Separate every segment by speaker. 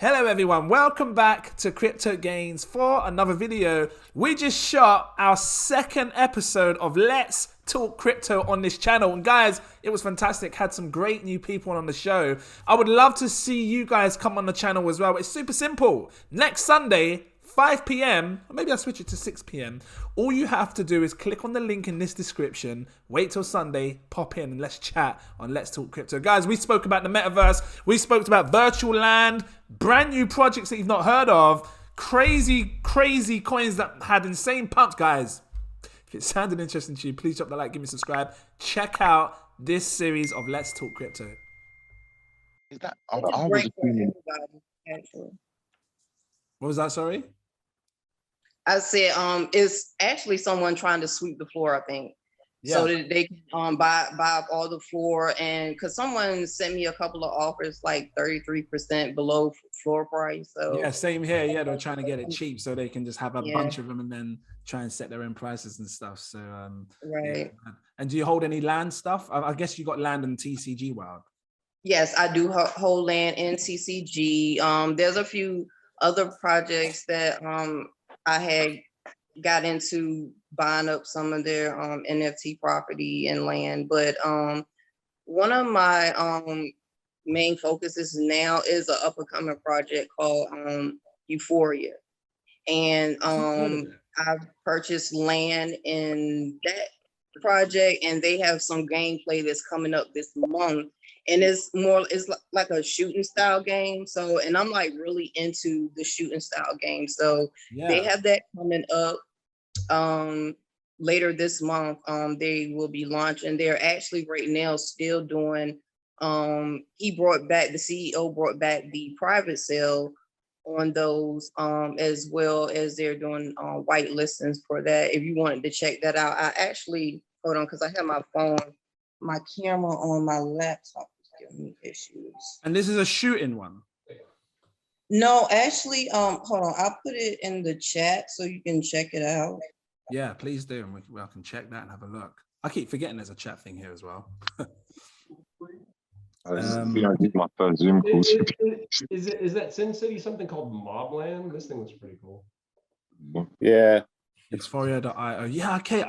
Speaker 1: Hello everyone, welcome back to Crypto Gains for another video. We just shot our second episode of Let's Talk Crypto on this channel. And guys, it was fantastic. Had some great new people on the show. I would love to see you guys come on the channel as well. It's super simple. Next Sunday, 5 p.m, or maybe I'll switch it to 6 p.m. All you have to do is click on the link in this description, wait till Sunday, pop in and let's chat on Let's Talk Crypto. Guys, we spoke about the Metaverse, we spoke about virtual land, brand new projects that you've not heard of, crazy coins that had insane pumps, guys. If it sounded interesting to you, please drop the like, give me a subscribe. Check out this series of Let's Talk Crypto.
Speaker 2: Is that I was assuming,
Speaker 3: actually.
Speaker 1: What was that, sorry?
Speaker 3: I said, it's actually someone trying to sweep the floor, I think.
Speaker 1: Yeah.
Speaker 3: So that they can buy up all the floor. And because someone sent me a couple of offers like 33% below floor price. So
Speaker 1: Yeah, same here. Yeah, they're trying to get it cheap so they can just have a bunch of them and then try and set their own prices and stuff. So
Speaker 3: right.
Speaker 1: Yeah. And do you hold any land stuff? I guess you got land in TCG World.
Speaker 3: Yes, I do hold land in TCG. There's a few other projects that I had got into buying up some of their NFT property and land, but one of my main focuses now is an up and coming project called Euphoria, and I've purchased land in that project, and they have some gameplay that's coming up this month. And it's like a shooting style game. So, and I'm like really into the shooting style game. So they have that coming up later this month. They will be launching. They're actually right now still doing, the CEO brought back the private sale on those, as well as they're doing white listings for that. If you wanted to check that out, I actually, hold on, because I have my camera on my laptop is giving me issues.
Speaker 1: And this is a shooting one?
Speaker 3: No, actually, hold on. I'll put it in the chat so you can check it out.
Speaker 1: Yeah, please do. And I can check that and have a look. I keep forgetting there's a chat thing here as well.
Speaker 2: my first Zoom call.
Speaker 4: Is that Sin City something called Mobland? This thing was pretty cool.
Speaker 2: Yeah.
Speaker 1: ETHEREUM.io. Yeah, okay.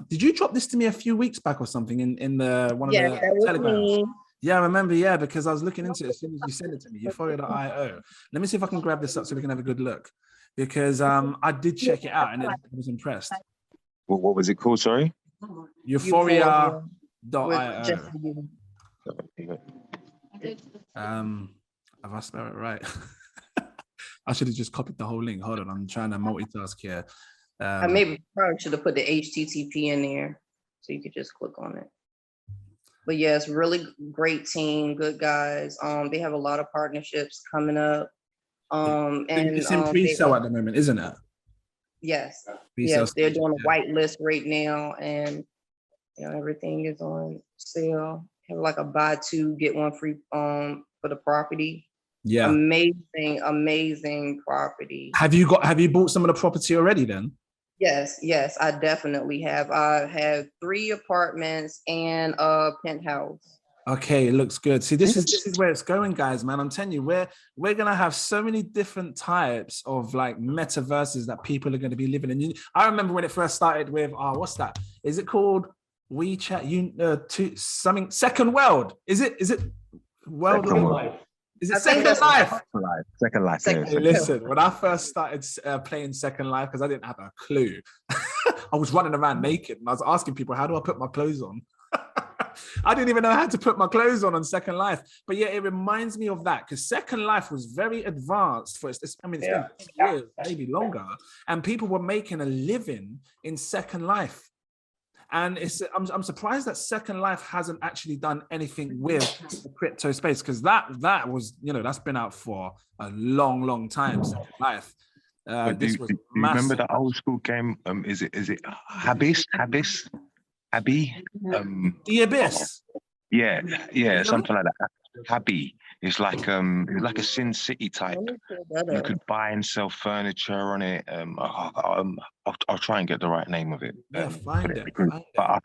Speaker 1: Did you drop this to me a few weeks back or something in the one of the telegrams? Yeah, I remember. Yeah, because I was looking into it as soon as you sent it to me. ETHEREUM.io. Let me see if I can grab this up so we can have a good look, because I did check it out and I was impressed.
Speaker 2: What was it called? Sorry.
Speaker 1: ETHEREUM.io. Have I spelled it right? I should have just copied the whole link. Hold on, I'm trying to multitask here.
Speaker 3: I probably should have put the HTTP in there so you could just click on it. But yes, really great team, good guys. They have a lot of partnerships coming up. And
Speaker 1: it's in pre-sale at the moment, isn't it?
Speaker 3: Yes.
Speaker 1: Pre-sale
Speaker 3: yes, they're doing a
Speaker 1: stage,
Speaker 3: white list right now, and everything is on sale. Have like a buy two get one free for the property.
Speaker 1: Yeah.
Speaker 3: Amazing property.
Speaker 1: Have you bought some of the property already then?
Speaker 3: Yes, I definitely have. I have 3 apartments and a penthouse.
Speaker 1: Okay, it looks good. See, this is where it's going, guys, man. I'm telling you, we're gonna have so many different types of like metaverses that people are going to be living in. I remember when it first started with what's that? Is it called WeChat? Something Second World? Is it World
Speaker 2: Second
Speaker 1: Life? Is it Second Life?
Speaker 2: Second Life.
Speaker 1: Hey, listen, when I first started playing Second Life, because I didn't have a clue, I was running around naked and I was asking people, how do I put my clothes on? I didn't even know how to put my clothes on Second Life. But yeah, it reminds me of that, because Second Life was very advanced for it's been years, maybe longer, and people were making a living in Second Life. And I'm surprised that Second Life hasn't actually done anything with the crypto space, because that was, that's been out for a long time. Second Life.
Speaker 2: Do you remember the old school game? Is it Habis? Abby?
Speaker 1: The Abyss.
Speaker 2: Yeah, something like that. Habby. It's like a Sin City type. You could buy and sell furniture on it. I'll try and get the right name of it.
Speaker 1: Yeah, find it.
Speaker 2: But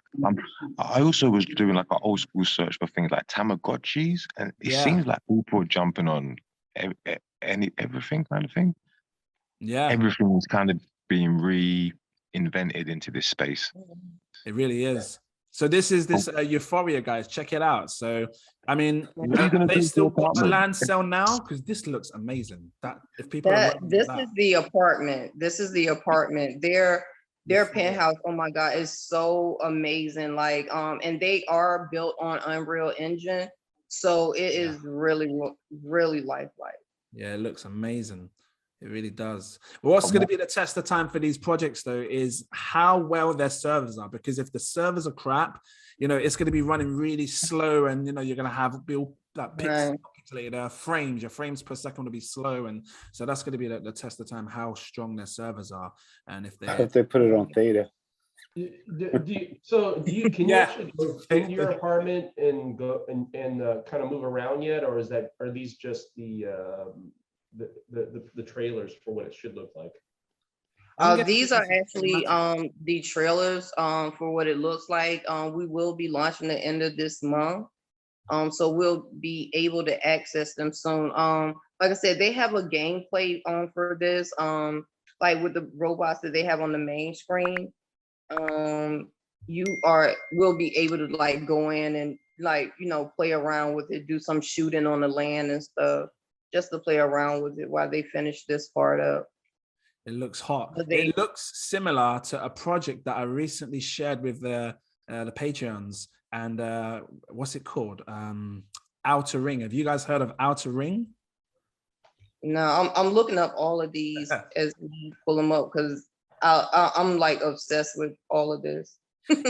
Speaker 2: I also was doing like an old school search for things like Tamagotchis, and it seems like people are jumping on everything kind of thing.
Speaker 1: Yeah,
Speaker 2: Everything was kind of being reinvented into this space.
Speaker 1: it really is. So this is this Euphoria, guys. Check it out. So I mean,
Speaker 2: What are you gonna
Speaker 1: they
Speaker 2: do
Speaker 1: still
Speaker 2: to your
Speaker 1: got the
Speaker 2: apartment?
Speaker 1: land sale now because this looks amazing. That if people are
Speaker 3: That
Speaker 1: running
Speaker 3: this
Speaker 1: that,
Speaker 3: is the apartment. This is the apartment. Their penthouse, oh my God, is so amazing. Like, and they are built on Unreal Engine. So it is really, really lifelike.
Speaker 1: yeah, it looks amazing. It really does. What's going to be the test of time for these projects, though, is how well their servers are. Because if the servers are crap, it's going to be running really slow, and you're going to have build that pixelated frames. Your frames per second will be slow, and so that's going to be the test of time how strong their servers are, and if
Speaker 5: I hope they put it on THETA.
Speaker 4: Can you actually go into your apartment and go and kind of move around yet, or are these just the trailers for what it should look like?
Speaker 3: These are actually the trailers for what it looks like. We will be launching the end of this month. So we'll be able to access them soon. Like I said, they have a gameplay for this. Like with the robots that they have on the main screen. Will be able to like go in and like play around with it, do some shooting on the land and stuff, just to play around with it while they finish this part up.
Speaker 1: It looks hot. It looks similar to a project that I recently shared with the Patreons, and what's it called? Outer Ring. Have you guys heard of Outer Ring?
Speaker 3: No, I'm looking up all of these as we pull them up because I'm like obsessed with all of this.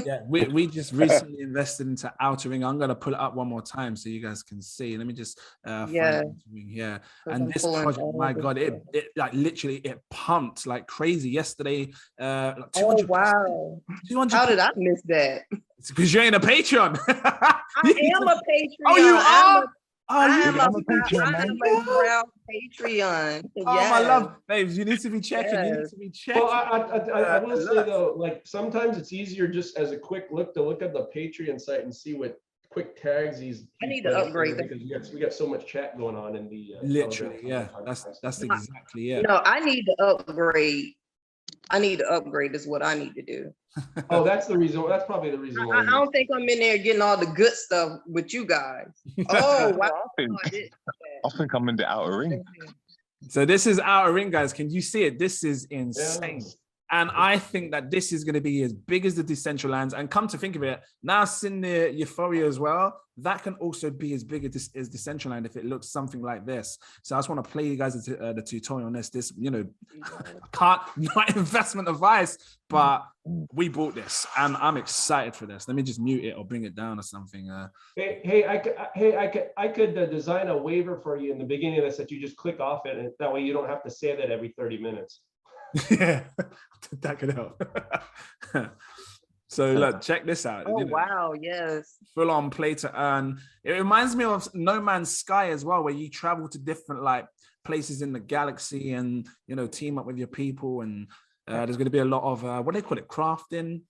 Speaker 1: Yeah, we just recently invested into Outer Ring. I'm gonna pull it up one more time so you guys can see. Let me just find Outer Ring here. And this project, my God, it like literally it pumped like crazy yesterday. Like 200%.
Speaker 3: Oh wow!
Speaker 1: 200%.
Speaker 3: How did I miss that?
Speaker 1: It's because you ain't a Patreon.
Speaker 3: I am a Patreon.
Speaker 1: Oh, you are.
Speaker 3: I am a proud Patreon.
Speaker 1: Oh, my love, babes, you need to be checking. You need to be checking.
Speaker 4: Well, I will say though, like sometimes it's easier just as a quick look to look at the Patreon site and see what quick tags he's.
Speaker 3: I need to upgrade
Speaker 4: because we got so much chat going on in the.
Speaker 1: Literally, yeah. That's exactly it.
Speaker 3: No, I need to upgrade. Is what I need to do.
Speaker 4: Oh, that's the reason. That's probably the reason why.
Speaker 3: I don't think I'm in there getting all the good stuff with you guys. Oh wow!
Speaker 2: I think I'm in the Outer Ring.
Speaker 1: So this is Outer Ring, guys. Can you see it? This is insane. Yeah. And I think that this is going to be as big as the Decentralands. And come to think of it, now seeing the Euphoria as well, that can also be as big as Decentraland if it looks something like this. So I just want to play you guys the tutorial on this. This, not investment advice, but we bought this and I'm excited for this. Let me just mute it or bring it down or something.
Speaker 4: I could design a waiver for you in the beginning of this that you just click off it, and that way you don't have to say that every 30 minutes.
Speaker 1: Yeah, that could help. So look, check this out.
Speaker 3: Oh wow, yes.
Speaker 1: Full on play to earn. It reminds me of No Man's Sky as well, where you travel to different like places in the galaxy and team up with your people. And there's going to be a lot of what do they call it? Crafting.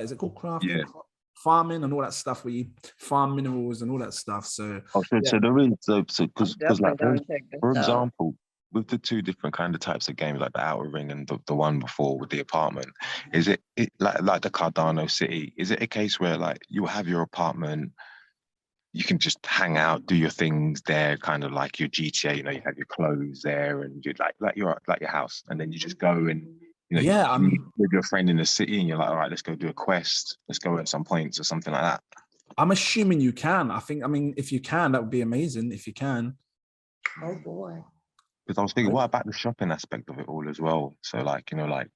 Speaker 1: Is it called crafting? Yeah. Farming and all that stuff where you farm minerals and all that stuff. So
Speaker 2: so there is because like for example, with the two different kind of types of games, like the Outer Ring and the one before with the apartment, is it like the Cardano city? Is it a case where like you have your apartment, you can just hang out, do your things there, kind of like your GTA? You have your clothes there, and you like your house, and then you just go and you meet with your friend in the city, and you're like, all right, let's go do a quest, let's go at some points or something like that.
Speaker 1: I'm assuming you can. I mean, if you can, that would be amazing. If you can.
Speaker 3: Oh boy.
Speaker 2: Because I was thinking, what about the shopping aspect of it all as well? So like, like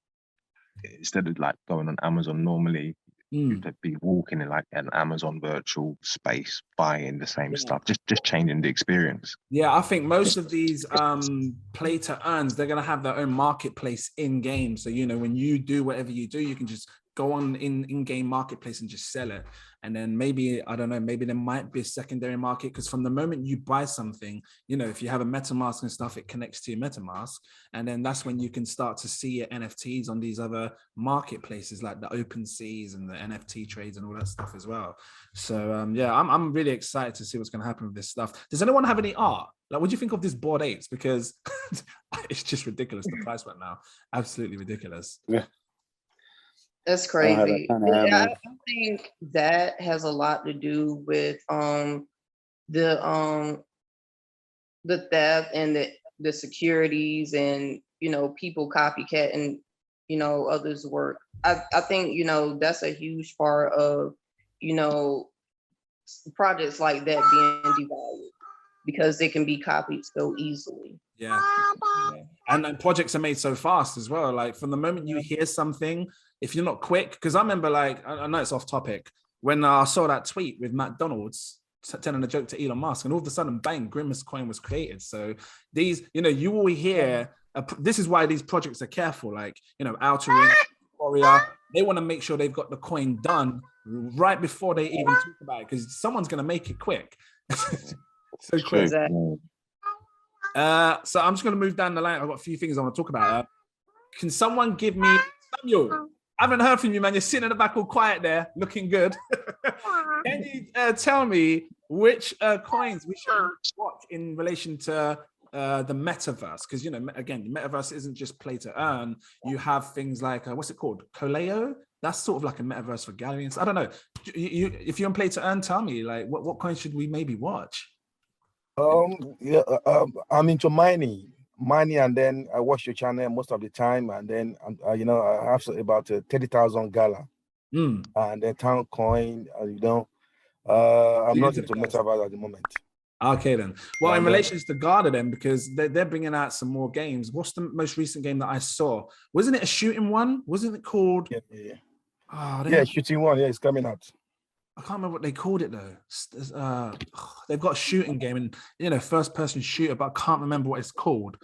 Speaker 2: instead of like going on Amazon normally, you'd be walking in like an Amazon virtual space, buying the same stuff, just changing the experience.
Speaker 1: Yeah, I think most of these play to earns, they're going to have their own marketplace in game. So, when you do whatever you do, you can just go on in-game marketplace and just sell it. And then maybe, I don't know, maybe there might be a secondary market, because from the moment you buy something, if you have a MetaMask and stuff, it connects to your MetaMask. And then that's when you can start to see your NFTs on these other marketplaces like the OpenSeas and the NFT trades and all that stuff as well. So yeah, I'm really excited to see what's going to happen with this stuff. Does anyone have any art? Like, what do you think of this Bored Apes? Because it's just ridiculous. The price right now, absolutely ridiculous.
Speaker 5: Yeah.
Speaker 3: That's
Speaker 5: I don't have
Speaker 3: crazy.
Speaker 5: that kind of
Speaker 3: Yeah,
Speaker 5: hammer.
Speaker 3: I think that has a lot to do with the theft and the securities and, you know, people copycat and, you know, others work. I think, you know, that's a huge part of, you know, projects like that being devalued because they can be copied so easily.
Speaker 1: Yeah. And projects are made so fast as well. Like from the moment you hear something, if you're not quick, because I remember, like, I know it's off topic, when I saw that tweet with McDonald's telling a joke to Elon Musk, and all of a sudden, bang, Grimace coin was created. So these, you know, you will hear, this is why these projects are careful, like, you know, Outer Ring, Warrior, they want to make sure they've got the coin done right before they even talk about it, because someone's going to make it quick. So quick.
Speaker 3: Exactly.
Speaker 1: So I'm just going to move down the line. I've got a few things I want to talk about. Can someone give me, Samuel, I haven't heard from you, man. You're sitting in the back all quiet there, looking good. Can you tell me which coins we should watch in relation to the metaverse? Because, you know, again, the metaverse isn't just play to earn. You have things like, what's it called? Coleo? That's sort of like a metaverse for galleries. I don't know. If you're on play to earn, tell me, like, what coins should we maybe watch?
Speaker 6: Yeah, I'm into mining, and then I watch your channel most of the time, and then you know, I have about 30,000 gala, and then town coin. You know, I'm not into metaverse at the moment.
Speaker 1: Okay then. Well, in relation to Garda then, because they're bringing out some more games. What's the most recent game that I saw? Wasn't it a shooting one? Wasn't it called?
Speaker 6: Yeah.
Speaker 1: Oh,
Speaker 6: Yeah, shooting one. Yeah, it's coming out.
Speaker 1: I can't remember what they called it though. They've got a shooting game and, you know, first person shooter, but I can't remember what it's called.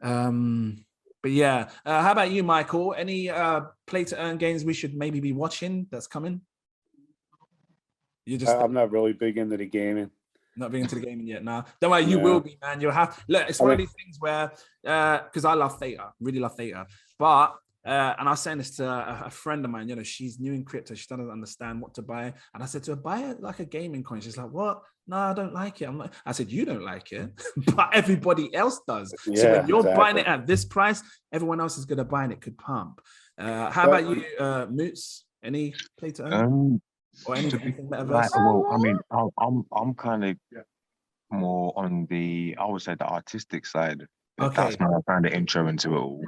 Speaker 1: But yeah, how about you, Michael? Any play to earn games we should maybe be watching that's coming? You just
Speaker 5: I'm not really big into the gaming.
Speaker 1: Not being into the gaming yet. Nah, don't worry, you will be, man. You'll have. Look, it's one of these things where, because I love THETA, really love THETA, but. And I was saying this to a friend of mine, you know, she's new in crypto. She doesn't understand what to buy. And I said to her, buy it like a gaming coin. She's like, what? No, I don't like it. I'm like, I said, you don't like it, but everybody else does. So when you're buying it at this price, everyone else is going to buy and it could pump. How about you, Moots? Any play to earn? Or anything metaverse?
Speaker 2: Well, I mean, I'm kind of more on the, I would say, the artistic side.
Speaker 1: Okay.
Speaker 2: That's my kind of intro into it all.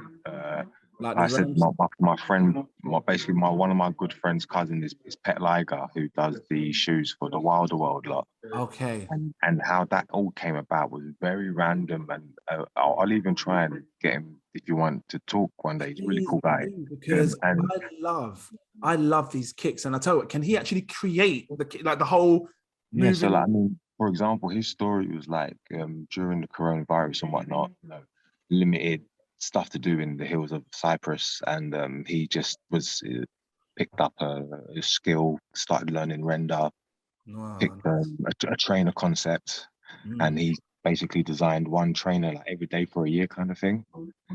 Speaker 1: Like
Speaker 2: I said, my friend, basically one of my good friends' cousin is Pet Liger, who does the shoes for the Wilder World lot.
Speaker 1: Okay.
Speaker 2: And how that all came about was very random. And I'll even try and get him if you want to talk one day. He's a really cool guy.
Speaker 1: Because I love these kicks. And I tell you what, can he actually create the whole moving?
Speaker 2: Yeah, so like, I mean, for example, his story was like during the coronavirus and whatnot, you know, limited stuff to do in the hills of Cyprus, and he just was picked up a skill, started learning render, picked a trainer concept, and he basically designed one trainer like every day for a year kind of thing.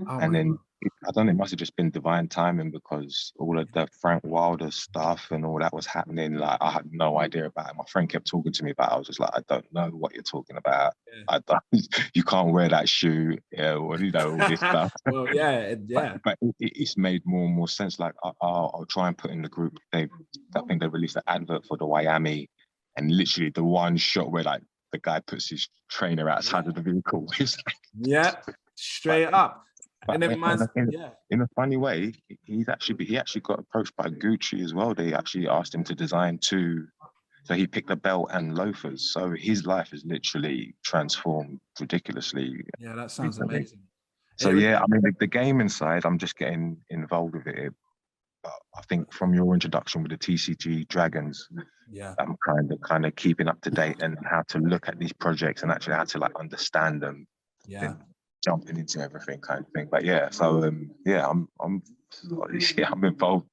Speaker 2: And then I don't know, it must have just been divine timing, because all of the Frank Wilder stuff and all that was happening. Like, I had no idea about it. My friend kept talking to me about it. I was just like, I don't know what you're talking about. You can't wear that shoe. Yeah, well, you know, all this stuff.
Speaker 1: Well, yeah.
Speaker 2: But it's made more and more sense. Like, I'll try and put in the group. I think they released an advert for the Miami, and literally the one shot where like the guy puts his trainer outside of the vehicle.
Speaker 1: Straight up. And then
Speaker 2: in a funny way, he actually got approached by Gucci as well. They actually asked him to design two. So he picked a belt and loafers. So his life is literally transformed ridiculously.
Speaker 1: Yeah, that sounds amazing.
Speaker 2: So yeah, I mean, the gaming side, I'm just getting involved with it. I think from your introduction with the TCG Dragons, I'm kind of keeping up to date and how to look at these projects and actually how to like understand them.
Speaker 1: Yeah.
Speaker 2: Jumping into everything kind of thing. But yeah, so I'm involved.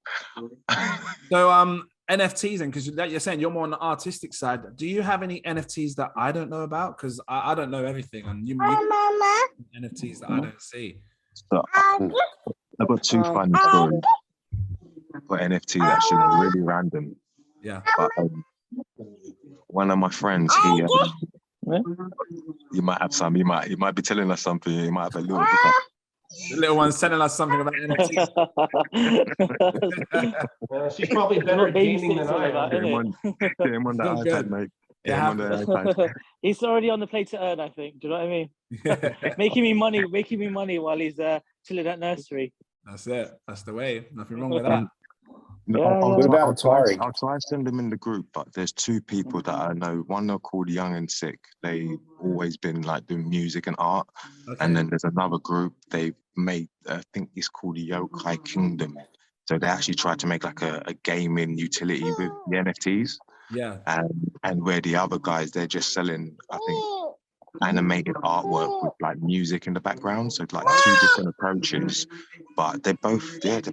Speaker 1: So NFTs, and because you're saying you're more on the artistic side, do you have any NFTs that I don't know about? Because I don't know everything, and you NFTs that I don't see.
Speaker 2: So I've got two funny stories for NFTs, actually really random.
Speaker 1: Yeah.
Speaker 2: But one of my friends, You might have some. You might be telling us something. You might have a little.
Speaker 1: The little one's telling us something about NFTs.
Speaker 4: She's probably better at gaming than I am.
Speaker 2: Get him on the iPad, mate. Get him on the iPad.
Speaker 7: He's already on the play to earn, I think. Do you know what I mean? making me money while he's chilling at nursery.
Speaker 1: That's it. That's the way. Nothing wrong with that.
Speaker 2: No, I'll try and send them in the group, but there's two people that I know. One are called Young and Sick. They've always been like doing music and art. Okay. And then there's another group they've made, I think it's called the Yokai Kingdom. So they actually tried to make like a gaming utility with the NFTs.
Speaker 1: Yeah.
Speaker 2: And where the other guys, they're just selling, I think, animated artwork with like music in the background. So it's like two different approaches, but they're both doing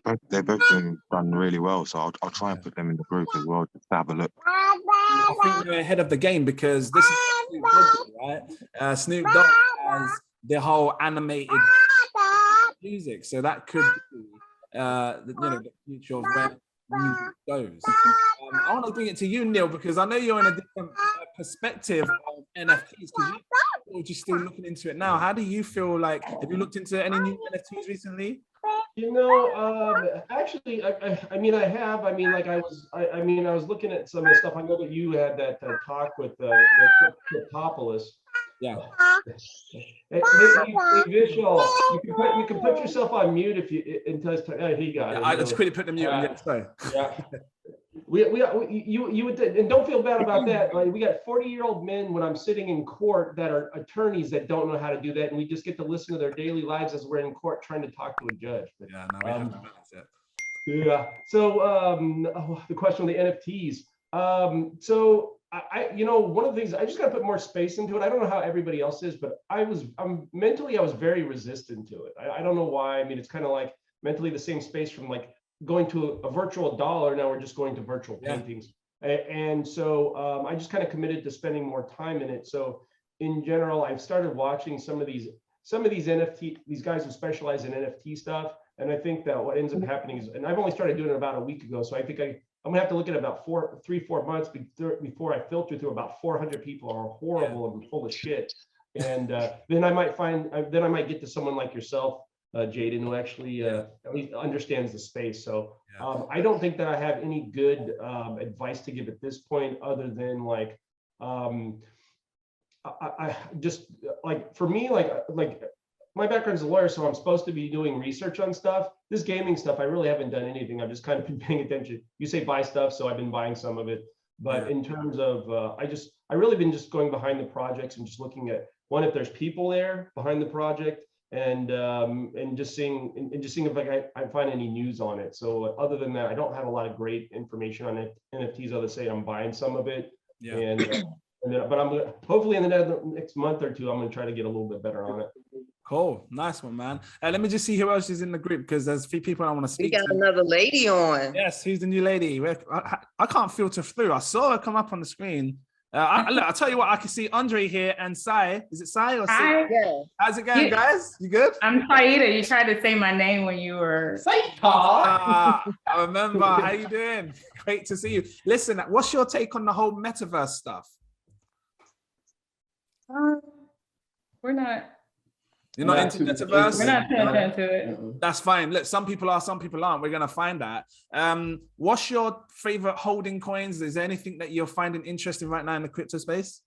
Speaker 2: done really well. So I'll try and put them in the group as well to have a look.
Speaker 1: I think they're ahead of the game because this is Snoop Dogg, right? Snoop Dogg has the whole animated music, so that could be the future of where music goes. I want to bring it to you, Neil, because I know you're in a different perspective of NFTs because you're just still looking into it now. How do you feel like? Have you looked into any new NFTs recently?
Speaker 4: You know, actually, I mean, I have. I mean, like I was looking at some of the stuff. I know that you had that talk with the Cryptopolis.
Speaker 1: Yeah.
Speaker 4: Hey, Vishal, you can put yourself on mute if you he got it.
Speaker 1: I just quickly put the mute. Yeah, sorry.
Speaker 4: Yeah. You would, and don't feel bad about that. Like, we got 40-year-old men when I'm sitting in court that are attorneys that don't know how to do that, and we just get to listen to their daily lives as we're in court trying to talk to a judge. But,
Speaker 1: yeah, no, we have to balance it.
Speaker 4: Yeah. So the question of the NFTs. So you know, one of the things I just got to put more space into it. I don't know how everybody else is, but mentally I was very resistant to it. I don't know why. I mean, it's kind of like mentally the same space from like going to a virtual dollar. Now we're just going to virtual paintings. And so I just kind of committed to spending more time in it. So in general, I've started watching some of these these guys who specialize in NFT stuff. And I think that what ends up happening is, and I've only started doing it about a week ago. So I think I'm gonna have to look at about 3-4 months before I filter through about 400 people who are horrible and full of shit. And then I might get to someone like yourself, Jaden, who actually at least understands the space. So I don't think that I have any good advice to give at this point, other than like I just like, for me, like my background is a lawyer, so I'm supposed to be doing research on stuff. This gaming stuff, I really haven't done anything. I've just kind of been paying attention. You say buy stuff, so I've been buying some of it. But in terms of, I really been just going behind the projects and just looking at, one, if there's people there behind the project, and just seeing if I find any news on it. So other than that, I don't have a lot of great information on it. NFTs, other say I'm buying some of it, but I'm gonna, hopefully in the next month or two, I'm gonna try to get a little bit better on it.
Speaker 1: Cool, nice one, man. Let me just see who else is in the group, because there's a few people I want to speak to.
Speaker 3: We got another lady on.
Speaker 1: Yes, who's the new lady? I can't filter through. I saw her come up on the screen. I'll tell you what, I can see Andre here and Sai. Is it Sai or Sai?
Speaker 3: Yeah.
Speaker 1: How's it going, guys? You good?
Speaker 8: I'm Saida. You tried to say my name when you were
Speaker 1: I remember. How you doing? Great to see you. Listen, what's your take on the whole metaverse stuff? You're not into metaverse?
Speaker 8: We're not paying attention to it.
Speaker 1: That's fine. Look, some people are, some people aren't. We're going to find that. What's your favorite holding coins? Is there anything that you're finding interesting right now in the crypto space?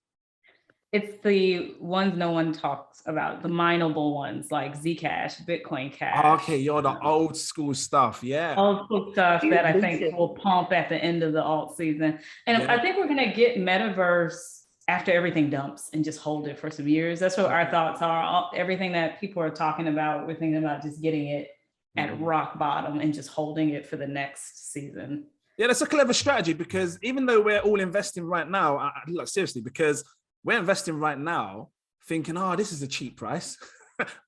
Speaker 8: It's the ones no one talks about, the mineable ones like Zcash, Bitcoin Cash.
Speaker 1: Okay, you're the old school stuff. Yeah.
Speaker 8: Old school stuff that I think will pump at the end of the alt season. And I think we're going to get Metaverse after everything dumps and just hold it for some years. That's what our thoughts are. Everything that people are talking about, we're thinking about just getting it at rock bottom and just holding it for the next season.
Speaker 1: Yeah, that's a clever strategy, because even though we're all investing right now, look, seriously, because we're investing right now thinking, oh, this is a cheap price.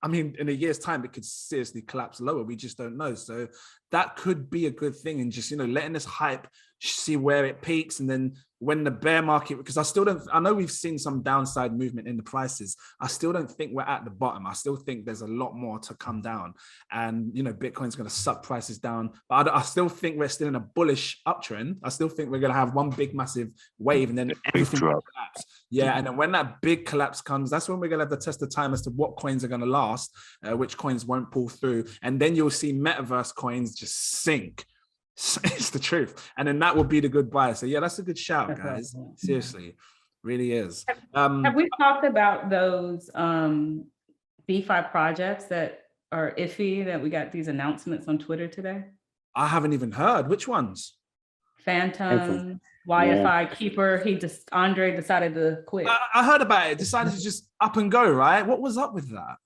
Speaker 1: I mean, in a year's time, it could seriously collapse lower. We just don't know. So that could be a good thing. And just, letting this hype see where it peaks, and then when the bear market, because I know we've seen some downside movement in the prices. I still don't think we're at the bottom. I still think there's a lot more to come down, and Bitcoin's going to suck prices down. But I still think we're still in a bullish uptrend. I still think we're going to have one big massive wave, and then everything will collapse. Yeah, and then when that big collapse comes, that's when we're going to have to test the time as to what coins are going to last, which coins won't pull through, and then you'll see metaverse coins just sink. It's the truth, and then that will be the good buy. So yeah, that's a good shout, guys. Seriously, really is.
Speaker 8: Have we talked about those DeFi projects that are iffy that we got these announcements on Twitter today?
Speaker 1: I haven't even heard. Which ones?
Speaker 8: Phantom, YFI, Keeper. Andre decided to quit.
Speaker 1: I heard about it. Decided to just up and go. Right? What was up with that?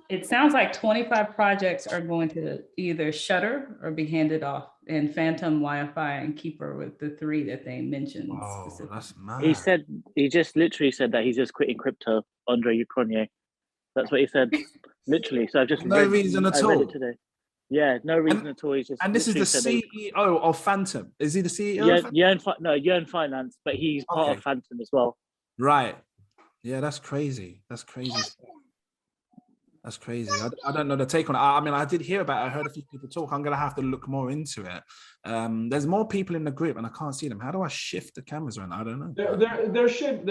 Speaker 8: It sounds like 25 projects are going to either shutter or be handed off, and Phantom, Wi-Fi, and Keeper with the 3 that they mentioned.
Speaker 1: Oh, that's mad.
Speaker 7: He just literally said that he's just quitting crypto, Andre Ukrainier. That's what he said, literally. So I've just
Speaker 1: no reason at all.
Speaker 7: I read it today. Yeah, no reason at all. He's just.
Speaker 1: And this is the CEO of Phantom. Is he the CEO?
Speaker 7: Yearn Finance, but he's part of Phantom as well.
Speaker 1: Right. Yeah, that's crazy. That's crazy. That's crazy. I don't know the take on it. I mean, I did hear about it. I heard a few people talk. I'm going to have to look more into it. There's more people in the group and I can't see them. How do I shift the cameras around? I don't know.
Speaker 4: There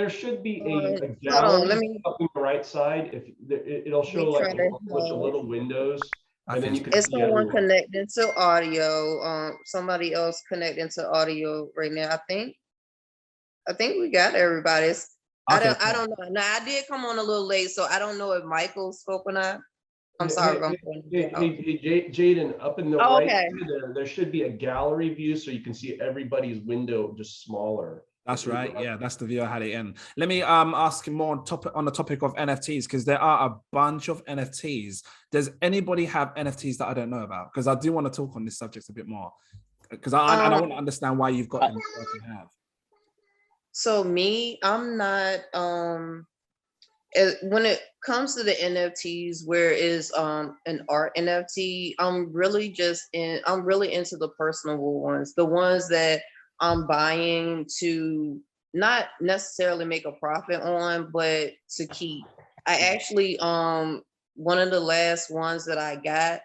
Speaker 4: should be a gallery up on the right side. It'll show like a bunch of little windows. And then you can
Speaker 3: see someone connecting to audio. Somebody else connecting to audio right now. I think we got everybody. Okay. I don't know. Now I did come on a little late, so I don't know if Michael spoke or not. I'm sorry.
Speaker 4: Jaden, up in the right, there should be a gallery view, so you can see everybody's window just smaller.
Speaker 1: That's right. Yeah, that's the view I had it in. Let me ask him more on the topic of NFTs, because there are a bunch of NFTs. Does anybody have NFTs that I don't know about? Because I do want to talk on this subject a bit more, because I want to understand why you've got them. You have.
Speaker 3: So me, I'm not, when it comes to the NFTs, where is an art NFT, I'm really into the personal ones, the ones that I'm buying to not necessarily make a profit on, but to keep. I actually, one of the last ones that I got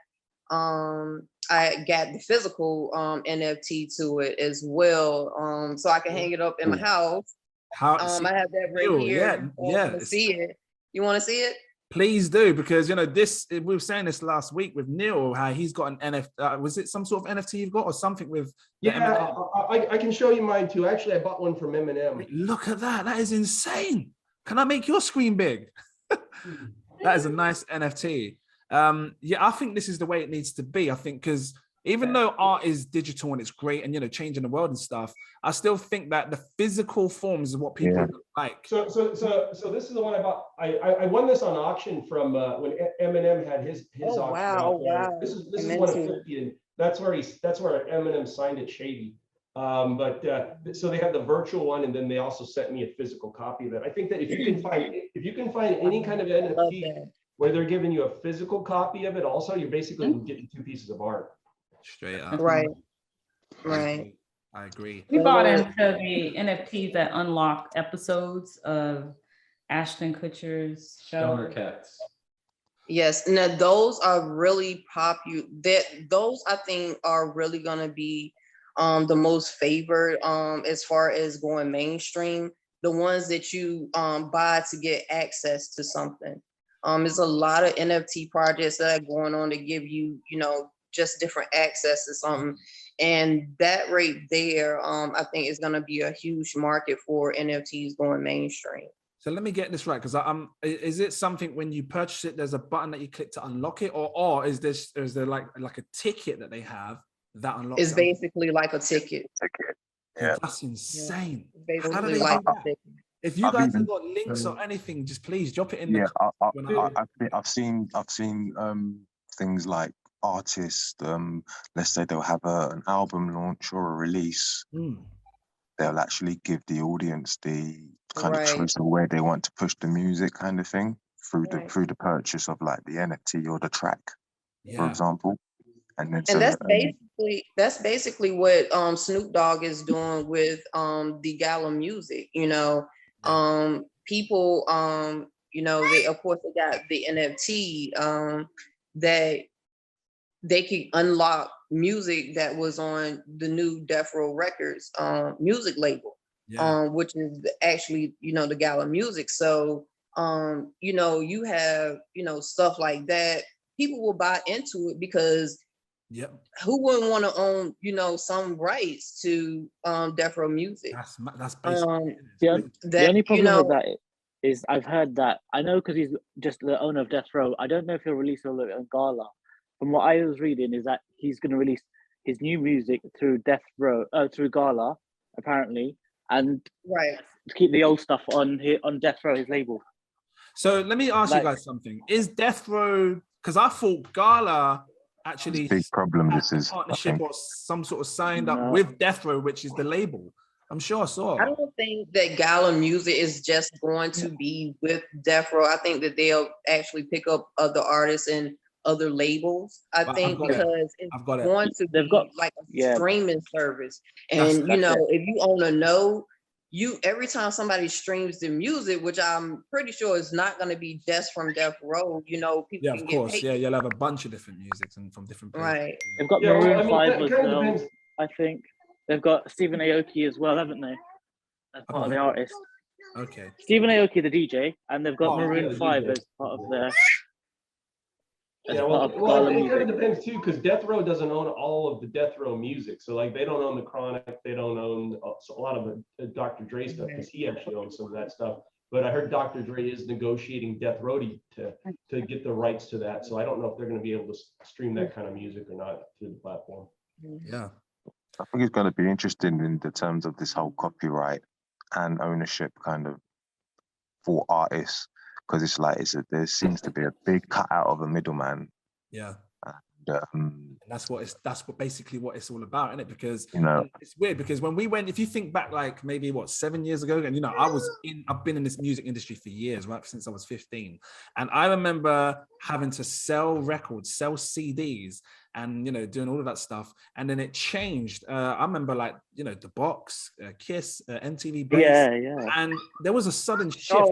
Speaker 3: the physical NFT to it as well, so I can hang it up in my house. I have that right here. Yeah. See it? You want to see it?
Speaker 1: Please do, because we were saying this last week with Neil, how he's got an NFT. Was it some sort of NFT you've got, or something with?
Speaker 4: Yeah, I can show you mine too. Actually, I bought one from M&M.
Speaker 1: Look at that! That is insane. Can I make your screen big? That is a nice NFT. Yeah, I think this is the way it needs to be. I think because even though art is digital and it's great and changing the world and stuff, I still think that the physical forms is what people like.
Speaker 4: So this is the one I bought. I won this on auction from when Eminem had his auction.
Speaker 3: Wow.
Speaker 4: This is one of 50, and that's where Eminem signed it shady. So they have the virtual one, and then they also sent me a physical copy of it. I think that if you can find any kind of NFT where they're giving you a physical copy of it, also you're basically getting 2 pieces of art.
Speaker 1: Straight up.
Speaker 3: Right.
Speaker 1: I agree.
Speaker 8: We bought into the NFTs that unlock episodes of Ashton Kutcher's show.
Speaker 4: Stoner Cats.
Speaker 3: Yes, now those are really popular. Those I think are really gonna be the most favored as far as going mainstream. The ones that you buy to get access to something. There's a lot of NFT projects that are going on to give you, just different access to something. And that right there, I think is going to be a huge market for NFTs going mainstream.
Speaker 1: So let me get this right, because is it something when you purchase it, there's a button that you click to unlock it, or is there like a ticket that they have that unlocks?
Speaker 3: It's basically like a ticket.
Speaker 1: Yeah, that's insane.
Speaker 3: Yeah. Basically like a ticket.
Speaker 1: If you guys have got links or anything, just please drop it in.
Speaker 2: I've seen things like artists, let's say they'll have an album launch or a release. They'll actually give the audience the kind of choice of where they want to push the music, kind of thing, through the purchase of like the NFT or the track, for example. And then
Speaker 3: And that's basically what Snoop Dogg is doing with the Gala music. You know, people you know, they of course they got the NFT that they could unlock music that was on the new Death Row Records music label, which is actually, you know, the Gala music. So you know, you have, you know, stuff like that. People will buy into it because who wouldn't want to own, you know, some rights to Death Row music?
Speaker 1: That's basically
Speaker 7: the only problem
Speaker 3: you know,
Speaker 7: with that is I've heard that, I know because he's just the owner of Death Row. I don't know if he'll release all of it on Gala. From what I was reading is that he's going to release his new music through Death Row, through Gala, apparently, and keep the old stuff on Death Row, his label.
Speaker 1: So let me ask you guys something. Is Death Row, because I thought Gala actually
Speaker 2: big problem
Speaker 1: had
Speaker 2: this
Speaker 1: a
Speaker 2: is,
Speaker 1: partnership or some sort of signed up with Death Row, which is the label. I'm sure I saw.
Speaker 3: I don't think that Gala music is just going to be with Death Row. I think that they'll actually pick up other artists and other labels. I think because it's going to be like a streaming service. And you know, if you own a node, every time somebody streams the music, which I'm pretty sure is not going to be just from Death Row, you know, people can get paid.
Speaker 1: You'll have a bunch of different musics and from different places.
Speaker 3: Right.
Speaker 7: They've got Maroon 5 as well, I think. They've got Stephen Aoki as well, haven't they? As part of the artist.
Speaker 1: Okay.
Speaker 7: Stephen Aoki, the DJ, and they've got Maroon 5 as part of their.
Speaker 4: Well, it kind of depends too, because Death Row doesn't own all of the Death Row music. So like, they don't own the Chronic, they don't own a lot of the Dr. Dre stuff, because he actually owns some of that stuff. But I heard Dr. Dre is negotiating Death Row to get the rights to that. So I don't know if they're going to be able to stream that kind of music or not through the platform.
Speaker 1: Yeah.
Speaker 2: I think it's going to be interesting in the terms of this whole copyright and ownership kind of for artists, because it's like there seems to be a big cutout of a middleman.
Speaker 1: Yeah.
Speaker 2: And
Speaker 1: that's basically what it's all about, isn't it? Because
Speaker 2: you know,
Speaker 1: it's weird because when we went, if you think back like maybe 7 years ago, and you know, I've been in this music industry for years, right, since I was 15, and I remember having to sell records, sell CDs, and you know, doing all of that stuff, and then it changed. I remember like, you know, The Box, Kiss, MTV Base, and there was a sudden shift.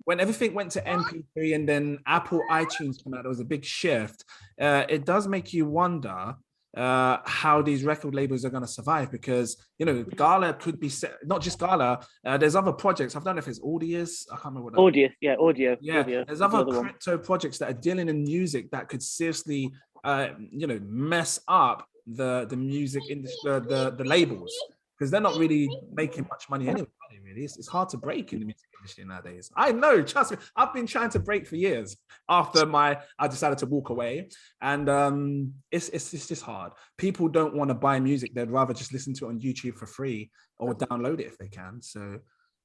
Speaker 1: When everything went to MP3 and then Apple iTunes came out, there was a big shift. It does make you wonder how these record labels are going to survive, because, you know, Gala could be not just Gala. There's other projects. I don't know if it's Audius. I can't remember what that
Speaker 7: Audius, Audio.
Speaker 1: There's other crypto projects that are dealing in music that could seriously, you know, mess up the music industry, the labels, because they're not really making much money anyway. Really, it's hard to break in the music industry nowadays. I know, trust me. I've been trying to break for years after I decided to walk away, and it's just hard. People don't want to buy music; they'd rather just listen to it on YouTube for free or download it if they can. So,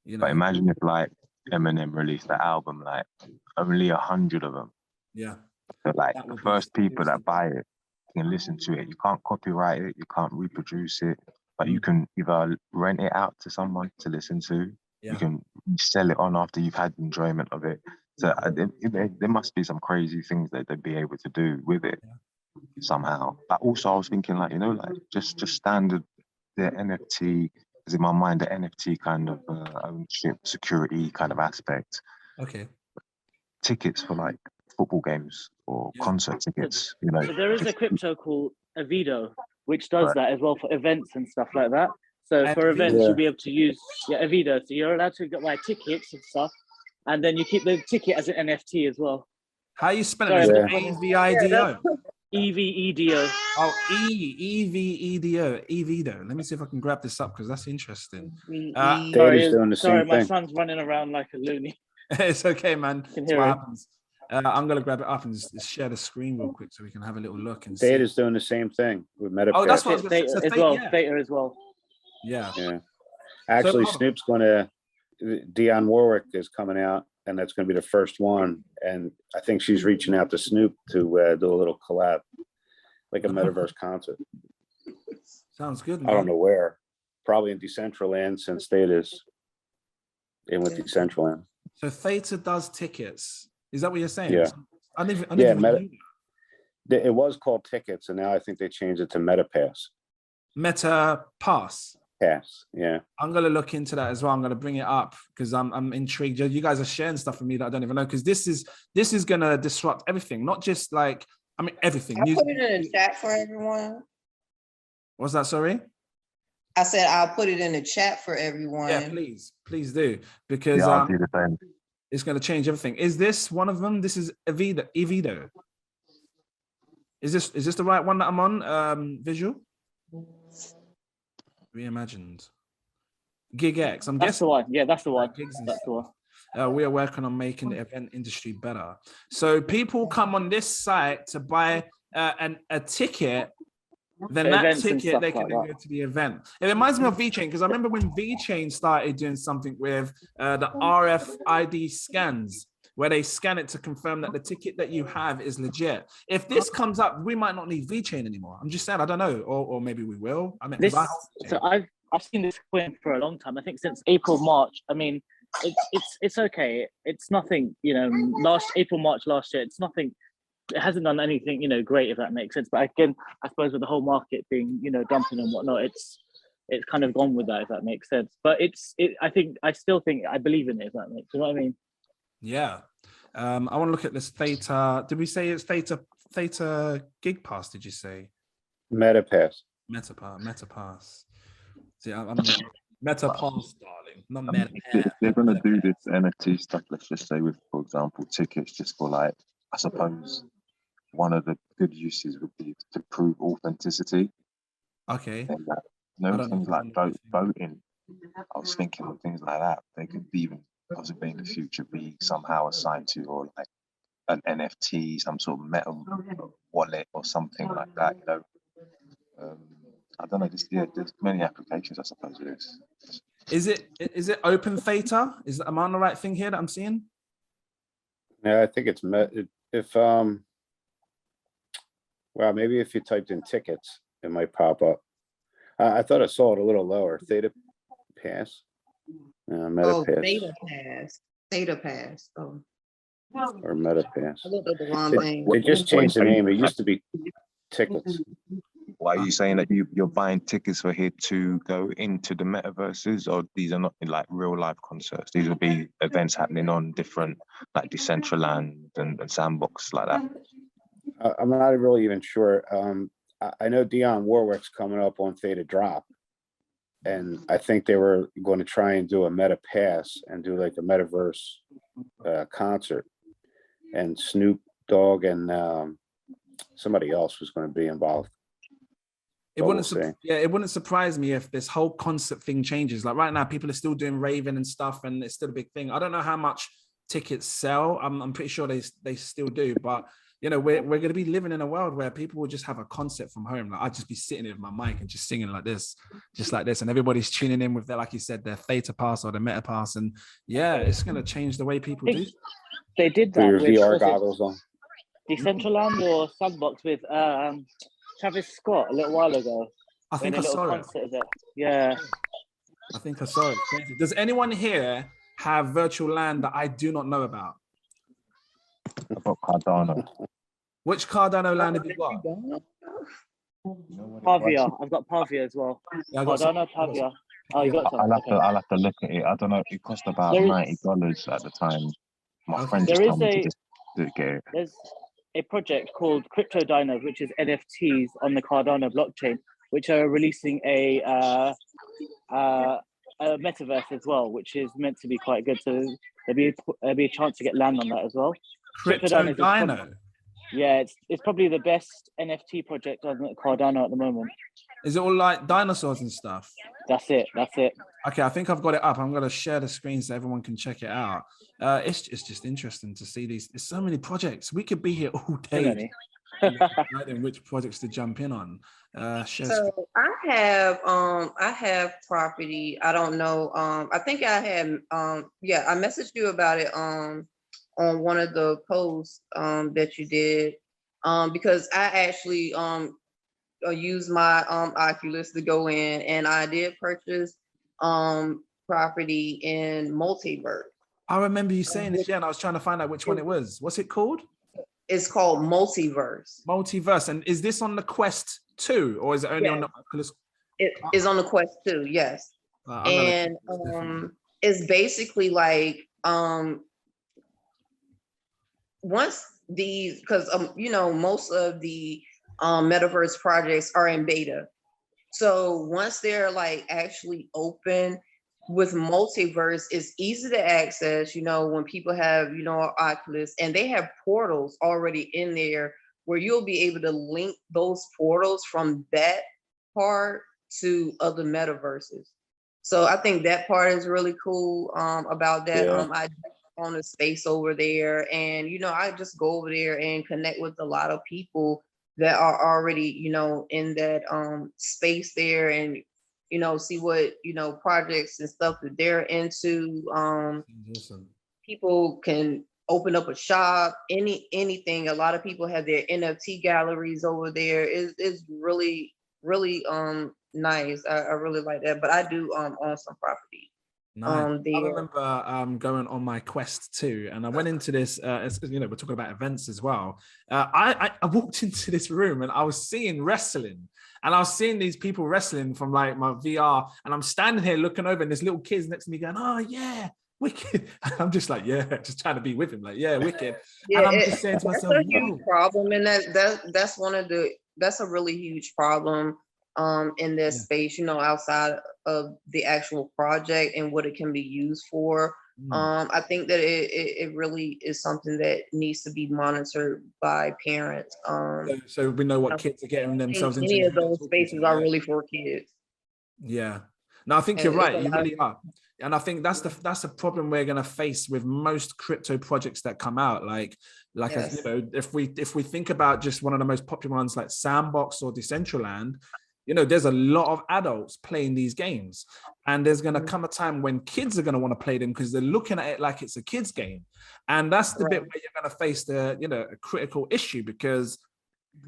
Speaker 1: you know.
Speaker 2: But imagine if like Eminem released the album, like only 100 of them.
Speaker 1: Yeah.
Speaker 2: So like the first people that buy it can listen to it. You can't copyright it. You can't reproduce it. But you can either rent it out to someone to listen to. You can sell it on after you've had enjoyment of it. So there must be some crazy things that they'd be able to do with it somehow. But also I was thinking, like, you know, like just standard, the NFT, because in my mind, the NFT kind of ownership, security kind of aspect.
Speaker 1: Okay.
Speaker 2: Tickets for like football games or concert tickets, you know.
Speaker 7: So there is a crypto called Avido, which does that as well for events and stuff like that. So for events, you'll be able to use Avido. So you're allowed to buy tickets and stuff, and then you keep the ticket as an NFT as well.
Speaker 1: How are you spelling it? EVIDO.
Speaker 7: EVEDO.
Speaker 1: Oh, EVEDO. Evido. Let me see if I can grab this up because that's interesting.
Speaker 7: Sorry, my son's running around like a loony.
Speaker 1: It's okay, man. That's what happens. I'm going to grab it up and just share the screen real quick so we can have a little look. And
Speaker 5: THETA's doing the same thing with Metaverse.
Speaker 1: Oh, that's what
Speaker 7: THETA as well. THETA as well.
Speaker 1: Yeah.
Speaker 5: Actually, Snoop's going to, Dionne Warwick is coming out, and that's going to be the first one. And I think she's reaching out to Snoop to do a little collab, like a Metaverse concert.
Speaker 1: Sounds good, man.
Speaker 5: I don't know where. Probably in Decentraland, since THETA's in with Decentraland.
Speaker 1: So THETA does tickets. Is that what you're saying?
Speaker 5: Yeah.
Speaker 1: I didn't even know.
Speaker 5: It was called tickets, and now I think they changed it to MetaPass.
Speaker 1: MetaPass.
Speaker 5: Pass, yeah.
Speaker 1: I'm gonna look into that as well. I'm gonna bring it up because I'm intrigued. You guys are sharing stuff with me that I don't even know, because this is gonna disrupt everything, not just like, I mean, everything.
Speaker 3: I'll put it in the chat for everyone.
Speaker 1: What's that? Sorry.
Speaker 3: I said I'll put it in the chat for everyone.
Speaker 1: Yeah, please do, because
Speaker 2: Yeah, I'll do the same.
Speaker 1: it's gonna change everything. Is this one of them? This is Evido. Is this the right one that I'm on? Visual. Reimagined. GigX. I'm
Speaker 7: That's
Speaker 1: guessing.
Speaker 7: the one. Yeah, that's the one. That's the one.
Speaker 1: We are working on making the event industry better. So people come on this site to buy a ticket. Then that ticket, they can then go to the event. It reminds me of VeChain, because I remember when VeChain started doing something with the RFID scans, where they scan it to confirm that the ticket that you have is legit. If this comes up, we might not need VeChain anymore. I'm just saying, I don't know, or maybe we will. I mean,
Speaker 7: so I've seen this coin for a long time. I think since April, March. I mean, it's okay. It's nothing, March last year. It's nothing. It hasn't done anything, great, if that makes sense. But again, I suppose with the whole market being, dumping and whatnot, it's kind of gone with that, if that makes sense. But I still think I believe in it, if that makes sense. You know what I mean?
Speaker 1: Yeah. I want to look at this THETA. Did we say it's THETA Gig Pass? Did you say?
Speaker 5: MetaPass.
Speaker 1: MetaPass. See, I'm MetaPass, darling, not MetaPass.
Speaker 2: They're going to do this NFT stuff, let's just say, with, for example, tickets, just for like, I suppose one of the good uses would be to prove authenticity.
Speaker 1: Okay.
Speaker 2: And things like voting. I was thinking of things like that. They could even possibly in the future be somehow assigned to, or like an NFT, some sort of meta wallet or something like that. I don't know. There's many applications, I suppose. It is.
Speaker 1: Is it open theta? Am I on the right thing here that I'm seeing?
Speaker 5: Yeah, I think it's well, maybe if you typed in tickets, it might pop up. I thought I saw it a little lower. THETA Pass.
Speaker 3: MetaPass. THETA Pass. Oh.
Speaker 5: Or MetaPass.
Speaker 3: I looked at the wrong thing.
Speaker 5: They just changed the name. It used to be tickets.
Speaker 2: Why are you saying that you're buying tickets for here to go into the metaverses, or these are not like real live concerts? These will be events happening on different, like Decentraland and Sandbox like that.
Speaker 5: I'm not really even sure. I know Dionne Warwick's coming up on THETA Drop, and I think they were going to try and do a MetaPass and do like a Metaverse concert, and Snoop Dogg and somebody else was going to be involved.
Speaker 1: It wouldn't surprise me if this whole concert thing changes. Like right now, people are still doing raving and stuff, and it's still a big thing. I don't know how much tickets sell. I'm pretty sure they still do, but we're going to be living in a world where people will just have a concert from home. Like I'd just be sitting with my mic and just singing like this, and everybody's tuning in with their, like you said, their THETA Pass or the Meta Pass, and yeah, it's going to change the way people do.
Speaker 7: They did that
Speaker 5: with VR goggles on.
Speaker 7: Decentraland or Sandbox with Travis Scott a little while ago.
Speaker 1: I think I saw it.
Speaker 7: Yeah.
Speaker 1: I think I saw it. Does anyone here have virtual land that I do not know about?
Speaker 2: I've got Cardano.
Speaker 1: Which Cardano land have you got?
Speaker 7: Pavia. I've got Pavia as well.
Speaker 1: Yeah,
Speaker 7: Cardano, Pavia. Oh, you got some.
Speaker 2: I'll have to look at it. I don't know. It cost about $90 at the time. My friend just told me to just get it.
Speaker 7: There's a project called Crypto Dinos, which is NFTs on the Cardano blockchain, which are releasing a metaverse as well, which is meant to be quite good. So there'll be a chance to get land on that as well.
Speaker 1: Crypto Dino.
Speaker 7: Yeah, it's probably the best NFT project on Cardano at the moment.
Speaker 1: Is it all like dinosaurs and stuff?
Speaker 7: That's it.
Speaker 1: Okay, I think I've got it up. I'm going to share the screen so everyone can check it out. It's just interesting to see these. There's so many projects. We could be here all day. Deciding which projects to jump in on.
Speaker 3: So I have property. I don't know. I think I had I messaged you about it on one of the posts that you did because I actually used my Oculus to go in, and I did purchase property in Multiverse.
Speaker 1: I remember you saying this, and I was trying to find out which one it was. What's it called?
Speaker 3: It's called Multiverse.
Speaker 1: Multiverse. And is this on the Quest 2 or is it only on the Oculus?
Speaker 3: It is on the Quest 2, yes. And it's basically like once these, because you know, most of the metaverse projects are in beta. So once they're like actually open with multiverse, it's easy to access, you know, when people have, you know, Oculus, and they have portals already in there where you'll be able to link those portals from that part to other metaverses. So I think that part is really cool about that. I own a space over there, and you know, I just go over there and connect with a lot of people that are already, you know, in that space there, and you know, see what, you know, projects and stuff that they're into. People can open up a shop, anything. A lot of people have their NFT galleries over there. It's really nice. I really like that. But I do own some property.
Speaker 1: Nice. I remember going on my Quest 2, and I went into this, you know, we're talking about events as well. I walked into this room and I was seeing wrestling, and I was seeing these people wrestling from like my VR, and I'm standing here looking over, and this little kid's next to me going, "Oh yeah, wicked." And I'm just like, yeah, just trying to be with him, like, yeah, wicked. And I'm just saying to myself,
Speaker 3: that's a huge problem, and that's one of the, that's a really huge problem in this space, you know, outside of the actual project and what it can be used for. I think that it really is something that needs to be monitored by parents.
Speaker 1: So we know what kids are getting themselves into.
Speaker 3: Any of those spaces are really for kids.
Speaker 1: Yeah. No, I think you're right. You really are. And I think that's the problem we're going to face with most crypto projects that come out. Like as, you know, if we think about just one of the most popular ones like Sandbox or Decentraland, you know, there's a lot of adults playing these games, and there's going to come a time when kids are going to want to play them because they're looking at it like it's a kid's game. And that's the bit where you're going to face the, you know, a critical issue, because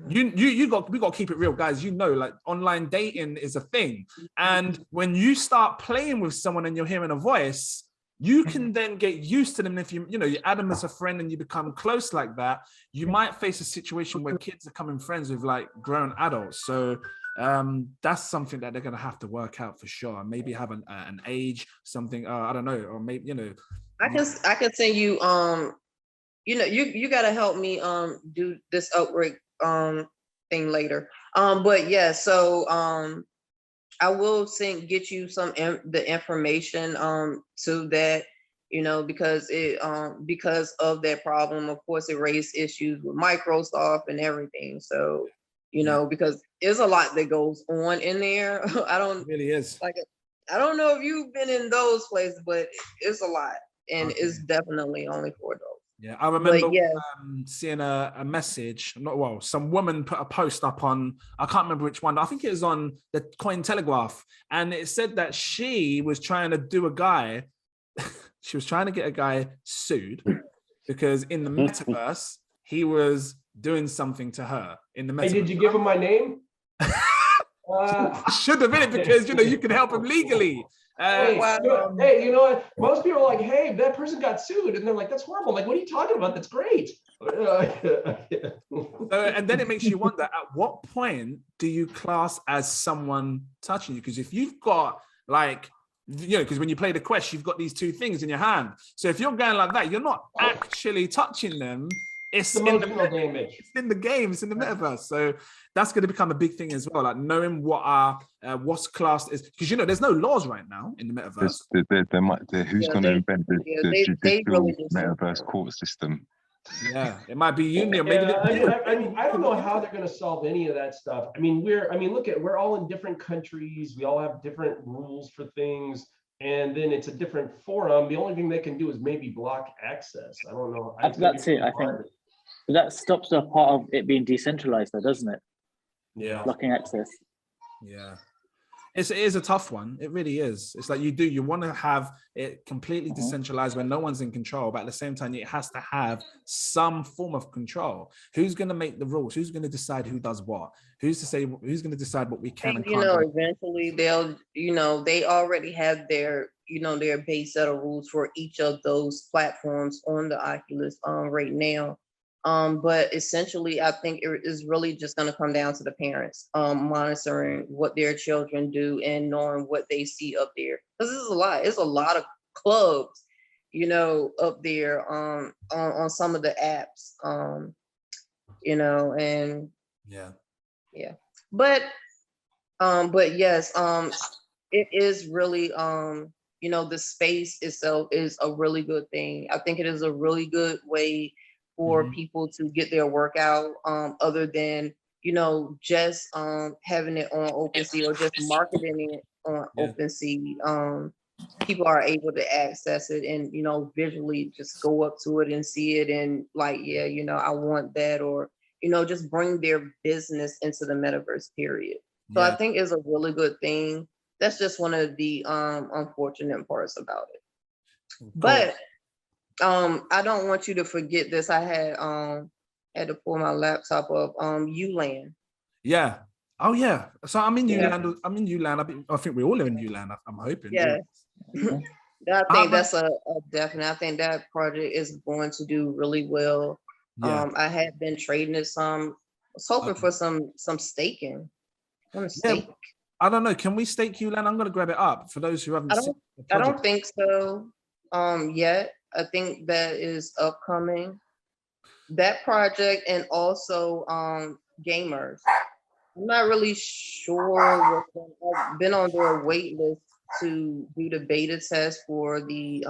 Speaker 1: we got to keep it real, guys. You know, like online dating is a thing. And when you start playing with someone and you're hearing a voice, you can then get used to them. If you add them as a friend and you become close like that, you might face a situation where kids are becoming friends with like grown adults. So that's something that they're going to have to work out for sure. Maybe have an age, something, I don't know, or maybe, you know.
Speaker 3: I can send you, you know, you got to help me do this outbreak thing later. But yeah, so I will get you the information to that, you know, because because of that problem, of course, it raised issues with Microsoft and everything. So, you know, because there's a lot that goes on in there. It really is. Like, I don't know if you've been in those places, but it's a lot, and it's definitely only for adults.
Speaker 1: Yeah, I remember seeing a message, some woman put a post up on, I can't remember which one, I think it was on the Cointelegraph, and it said that she was trying to do a guy, she was trying to get a guy sued because in the metaverse, he was doing something to her in the metaverse.
Speaker 4: Hey, did you give him my name?
Speaker 1: Should have been it, because, you know, you can help him legally.
Speaker 4: Hey, you know what? Most people are like, hey, that person got sued. And they're like, that's horrible. I'm like, what are you talking about? That's great.
Speaker 1: And then it makes you wonder, at what point do you class as someone touching you? Because if you've got like, you know, because when you play the Quest, you've got these two things in your hand. So if you're going like that, you're not actually touching them. It's in the game, it's in the metaverse. So that's going to become a big thing as well, like knowing what's classed is, because, you know, there's no laws right now in the metaverse.
Speaker 2: Who's going to invent the judicial metaverse court system?
Speaker 1: Yeah, it might be union. Maybe
Speaker 4: I don't know how they're going to solve any of that stuff. I mean, we're all in different countries. We all have different rules for things. And then it's a different forum. The only thing they can do is maybe block access. I don't know.
Speaker 7: That's it, I think. But that stops the part of it being decentralized, though, doesn't it?
Speaker 1: Yeah.
Speaker 7: Blocking access.
Speaker 1: Yeah. It is a tough one. It really is. It's like you want to have it completely decentralized where no one's in control, but at the same time, it has to have some form of control. Who's going to make the rules? Who's going to decide who does what? Who's going to decide what we can and can't do?
Speaker 3: Eventually they'll, they already have their, their base set of rules for each of those platforms on the Oculus right now. But essentially, I think it is really just going to come down to the parents monitoring what their children do and knowing what they see up there. Because this is a lot. It's a lot of clubs, you know, up there on some of the apps, you know, and yeah. But yes, it is really you know, the space itself is a really good thing. I think it is a really good way for people to get their workout, other than, you know, just having it on OpenSea or just marketing it on OpenSea. People are able to access it and, you know, visually just go up to it and see it and like, yeah, you know, I want that, or, you know, just bring their business into the metaverse, period. So I think it's a really good thing. That's just one of the unfortunate parts about it. But I don't want you to forget this. I had to pull my laptop up. ULAN.
Speaker 1: Yeah. Oh yeah. So I'm in ULAN. I'm in ULAN. I think we all are in ULAN. I'm hoping.
Speaker 3: Yeah. I think that's a definite. I think that project is going to do really well. I had been trading it some. I was hoping for some staking. I want to stake.
Speaker 1: I don't know. Can we stake ULAN? I'm gonna grab it up for those who haven't seen the project.
Speaker 3: I don't think so yet. I think that is upcoming. That project and also gamers. I'm not really sure I've been on their wait list to do the beta test for the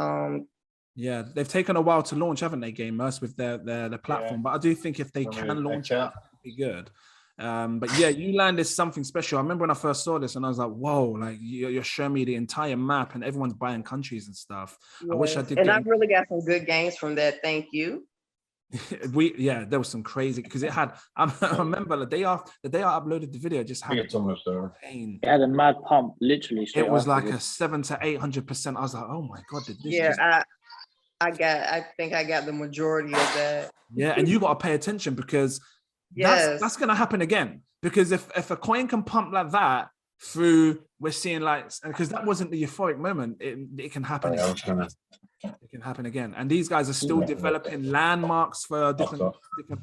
Speaker 1: yeah, they've taken a while to launch, haven't they, gamers, with their platform? But I do think if they can launch it, it'd be good. But yeah, ULAN is something special. I remember when I first saw this and I was like, whoa, like you're showing me the entire map and everyone's buying countries and stuff.
Speaker 3: Yes.
Speaker 1: I wish I did.
Speaker 3: And I really got some good games from that. Thank you.
Speaker 1: There was some crazy, because it had, I remember the day I uploaded the video, it just had
Speaker 7: it had a mad pump, literally.
Speaker 1: It was like a 700% to 800%. I was like, oh my God, did this?
Speaker 3: Yeah, I think I got the majority of that.
Speaker 1: Yeah, and you got to pay attention because that's going to happen again. Because if a coin can pump like that through, we're seeing like, because that wasn't the euphoric moment, it can happen. It can happen again. And these guys are still developing landmarks for different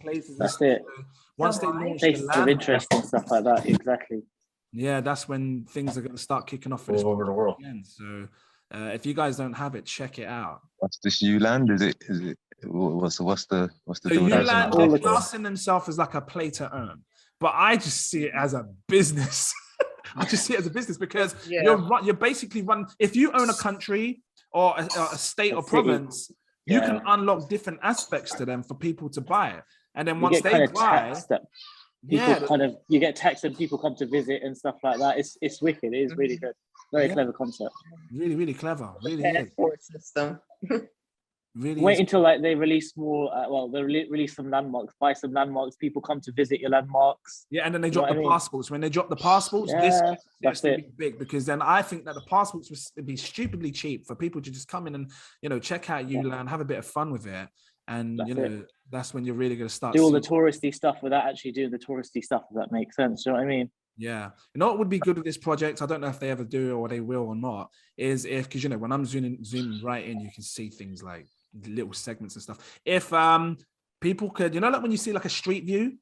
Speaker 1: places.
Speaker 7: That's it.
Speaker 1: So once they launch
Speaker 7: places of interest and stuff like that, exactly.
Speaker 1: Yeah, that's when things are going to start kicking off for this
Speaker 9: all over the world.
Speaker 1: Again. So if you guys don't have it, check it out.
Speaker 2: What's this ULAN? Is it what's the
Speaker 1: so ULAN, they're classing themselves as like a play to earn, but I just see it as a business. I just see it as a business because you're basically if you own a country or a state or province, you can unlock different aspects to them for people to buy. And then once they buy,
Speaker 7: you get taxed and people come to visit and stuff like that. It's wicked. It is really good. Very clever concept.
Speaker 1: Really, really clever. Really is.
Speaker 3: System.
Speaker 1: Really
Speaker 7: wait until like they release more. They release some landmarks. Buy some landmarks. People come to visit your landmarks.
Speaker 1: Yeah, and then they drop the passports. When they drop the passports, that's to be big, because then I think that the passports would be stupidly cheap for people to just come in and check out ULAN, have a bit of fun with it, and that's when you're really going to start
Speaker 7: do all the touristy stuff without actually doing the touristy stuff. If that makes sense, you know what I mean?
Speaker 1: Yeah, you know what would be good with this project? I don't know if they ever do or they will or not. Is because when I'm zooming right in, you can see things like little segments and stuff. If people could, like when you see like a street view,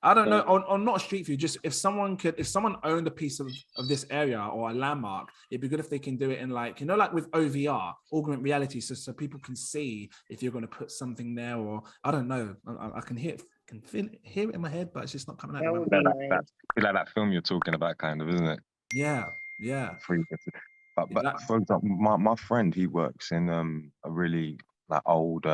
Speaker 1: I don't know, or not a street view, just if someone owned a piece of this area or a landmark, it'd be good if they can do it in like, like with OVR, augmented reality, so people can see if you're going to put something there, or I don't know, I can hear it in my head, but it's just not coming out.
Speaker 2: Like that film you're talking about, kind of, isn't it?
Speaker 1: Yeah.
Speaker 2: But for example, my friend, he works in a really like old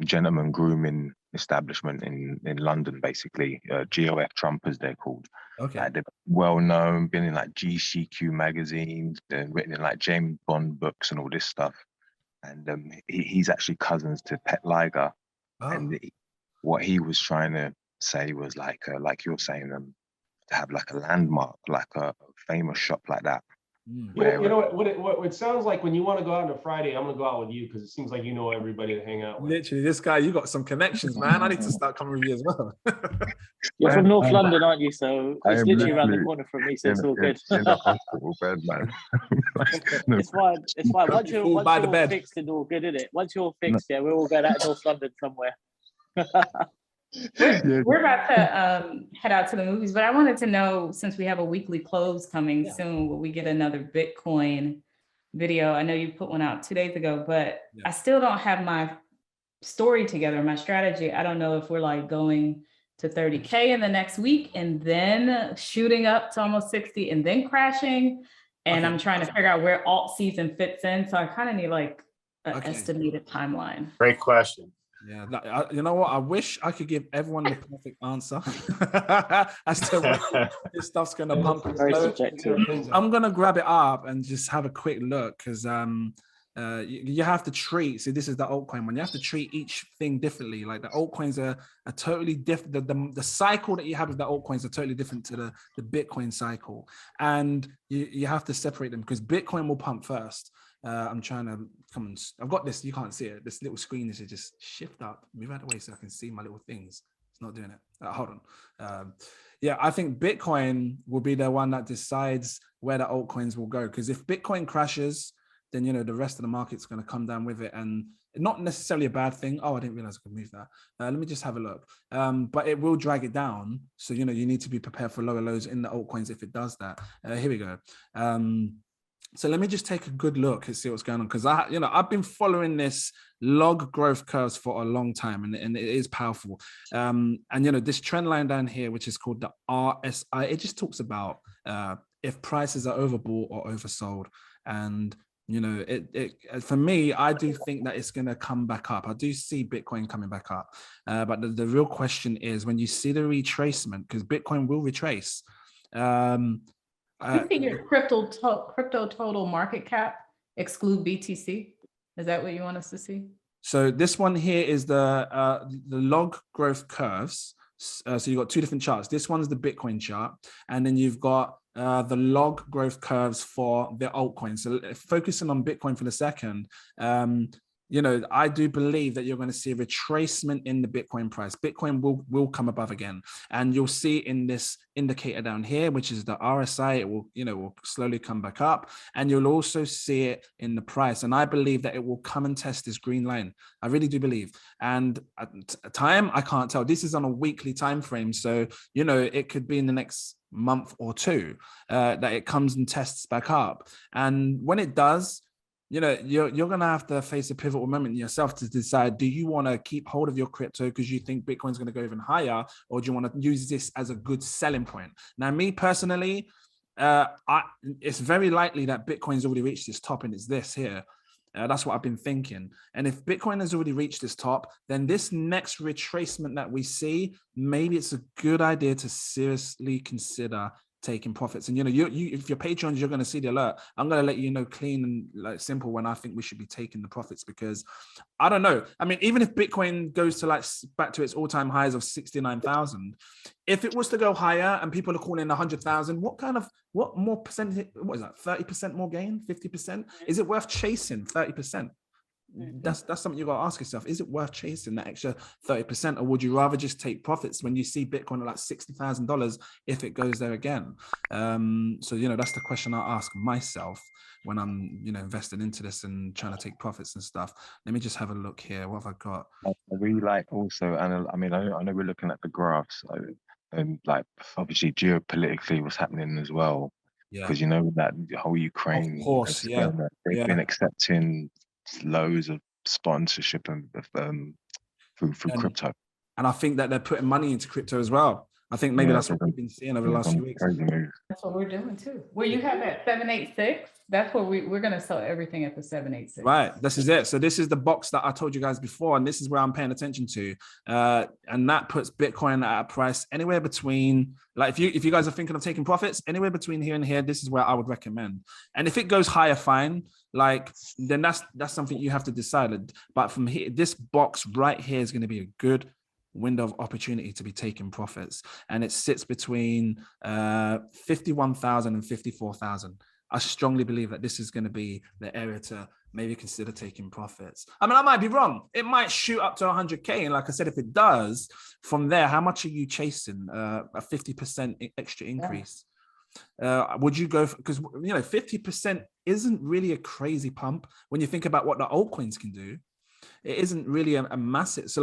Speaker 2: gentleman grooming establishment in London, basically. GOF Trump, as they're called.
Speaker 1: Okay.
Speaker 2: They're well known, been in like GCQ magazines, and written in like James Bond books and all this stuff. And he's actually cousins to Pet Liger.
Speaker 1: Oh.
Speaker 2: And what he was trying to say was like you're saying, to have like a landmark, like a famous shop like that.
Speaker 4: You know what it sounds like when you want to go out on a Friday, I'm gonna go out with you because it seems like you know everybody to hang out with.
Speaker 1: Literally, this guy, you got some connections, man. I need to start coming with you as well.
Speaker 7: You're from North London, aren't you? So it's literally around the corner from me, so it's all good.
Speaker 2: In the hospital bed, man.
Speaker 7: It's fine. Once you're fixed and all good, isn't it? Once you're fixed, we're all going out of North London somewhere.
Speaker 8: We're about to head out to the movies, but I wanted to know, since we have a weekly close coming soon, will we get another Bitcoin video? I know you put one out 2 days ago, but I still don't have my story together, my strategy. I don't know if we're like going to 30K in the next week and then shooting up to almost 60 and then crashing. And I'm trying to figure out where alt season fits in. So I kind of need like an estimated timeline.
Speaker 5: Great question.
Speaker 1: Yeah, you know what? I wish I could give everyone the perfect answer as to when this stuff's gonna pump.
Speaker 7: Very subjective.
Speaker 1: I'm gonna grab it up and just have a quick look, because you have to treat. See, this is the altcoin one. You have to treat each thing differently. Like the altcoins are totally different. The cycle that you have with the altcoins are totally different to the Bitcoin cycle, and you have to separate them, because Bitcoin will pump first. I'm trying to come on. I've got this. You can't see it. This little screen is just shift up, move out of the way so I can see my little things. It's not doing it. Hold on. Yeah, I think Bitcoin will be the one that decides where the altcoins will go. Because if Bitcoin crashes, then the rest of the market's going to come down with it, and not necessarily a bad thing. Oh, I didn't realize I could move that. Let me just have a look. But it will drag it down. So you need to be prepared for lower lows in the altcoins if it does that. Here we go. So let me just take a good look and see what's going on, because I've been following this log growth curves for a long time, and it is powerful. And this trend line down here, which is called the RSI, it just talks about if prices are overbought or oversold. And for me, I do think that it's going to come back up. I do see Bitcoin coming back up, but the real question is when you see the retracement, because Bitcoin will retrace.
Speaker 8: You think your crypto total market cap exclude BTC? Is that what you want us to see?
Speaker 1: So this one here is the log growth curves. So you've got two different charts. This one's the Bitcoin chart, and then you've got the log growth curves for the altcoins. So focusing on Bitcoin for the second, I do believe that you're going to see a retracement in the Bitcoin price. Bitcoin will come above again, and you'll see in this indicator down here, which is the RSI, it will slowly come back up, and you'll also see it in the price. And I believe that it will come and test this green line. I really do believe. And at time, I can't tell. This is on a weekly time frame, so it could be in the next month or two that it comes and tests back up. And when it does, you're going to have to face a pivotal moment yourself to decide, do you want to keep hold of your crypto because you think Bitcoin's going to go even higher, or do you want to use this as a good selling point? Now, me personally, it's very likely that Bitcoin's already reached its top, and it's this here. That's what I've been thinking. And if Bitcoin has already reached this top, then this next retracement that we see, maybe it's a good idea to seriously consider taking profits. And you if you're patrons, you're going to see the alert. I'm going to let you know clean and like simple when I think we should be taking the profits, because I don't know. I mean, even if Bitcoin goes to back to its all-time highs of 69,000, if it was to go higher and people are calling 100,000, what more percentage? What is that? 30% more gain? 50%? Is it worth chasing 30%? That's something you got to ask yourself. Is it worth chasing that extra 30%, or would you rather just take profits when you see Bitcoin at like $60,000 if it goes there again? So that's the question I ask myself when I'm investing into this and trying to take profits and stuff. Let me just have a look here. What have I got?
Speaker 2: I really like also, and I know we're looking at the graphs, and like obviously geopolitically what's happening as well, because that the whole Ukraine,
Speaker 1: of course,
Speaker 2: they've been accepting loads of sponsorship and through crypto,
Speaker 1: and I think that they're putting money into crypto as well. I think maybe that's what we've been seeing over the last few weeks.
Speaker 8: That's what we're doing too. Where you have that 786, that's where we're going to sell everything at the 786.
Speaker 1: Right, this is it. So this is the box that I told you guys before, and this is where I'm paying attention to. And that puts Bitcoin at a price anywhere between, like if you guys are thinking of taking profits, anywhere between here and here, this is where I would recommend. And if it goes higher, fine. Then that's something you have to decide. But from here, this box right here is going to be a good window of opportunity to be taking profits, and it sits between 51,000 and 54,000. I strongly believe that this is going to be the area to maybe consider taking profits. I mean, I might be wrong. It might shoot up to 100K, and like I said, if it does, from there, how much are you chasing? A 50% extra increase. Would you go because 50% isn't really a crazy pump when you think about what the altcoins can do. It isn't really a massive. So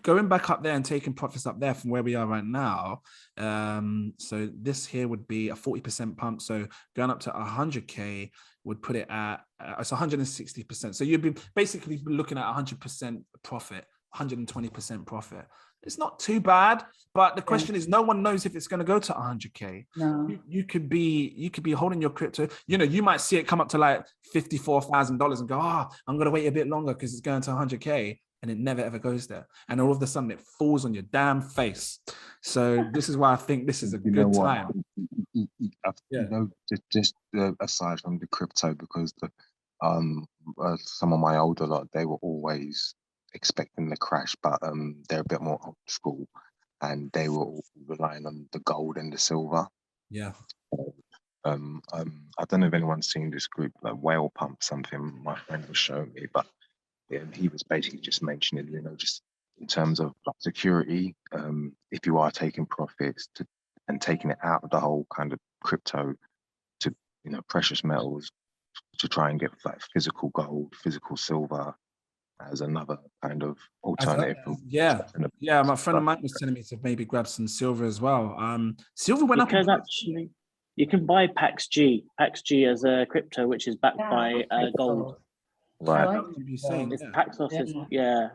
Speaker 1: going back up there and taking profits up there from where we are right now. So this here would be a 40% pump. So going up to 100K would put it at, it's 160%. So you'd be basically looking at 100% profit, 120% profit. It's not too bad, but the question is, no one knows if it's going to go to 100K.
Speaker 8: No.
Speaker 1: You could be holding your crypto. You know, you might see it come up to like $54,000 and go, I'm going to wait a bit longer because it's going to 100K, and it never ever goes there. And all of a sudden, it falls on your damn face. So this is why I think this is a good time.
Speaker 2: Just aside from the crypto, because some of my older lot, they were always expecting the crash, but they're a bit more old school, and they were all relying on the gold and the silver.
Speaker 1: Yeah.
Speaker 2: I don't know if anyone's seen this group, like Whale Pump, something my friend was showing me, but he was basically just mentioning, just in terms of like security, if you are taking profits and taking it out of the whole kind of crypto to, precious metals, to try and get like physical gold, physical silver, as another kind of alternative.
Speaker 1: My friend of mine was telling me to maybe grab some silver as well. Silver went up.
Speaker 7: Because actually, you can buy PAXG as a crypto, which is backed by gold.
Speaker 2: Right.
Speaker 7: It's Paxos.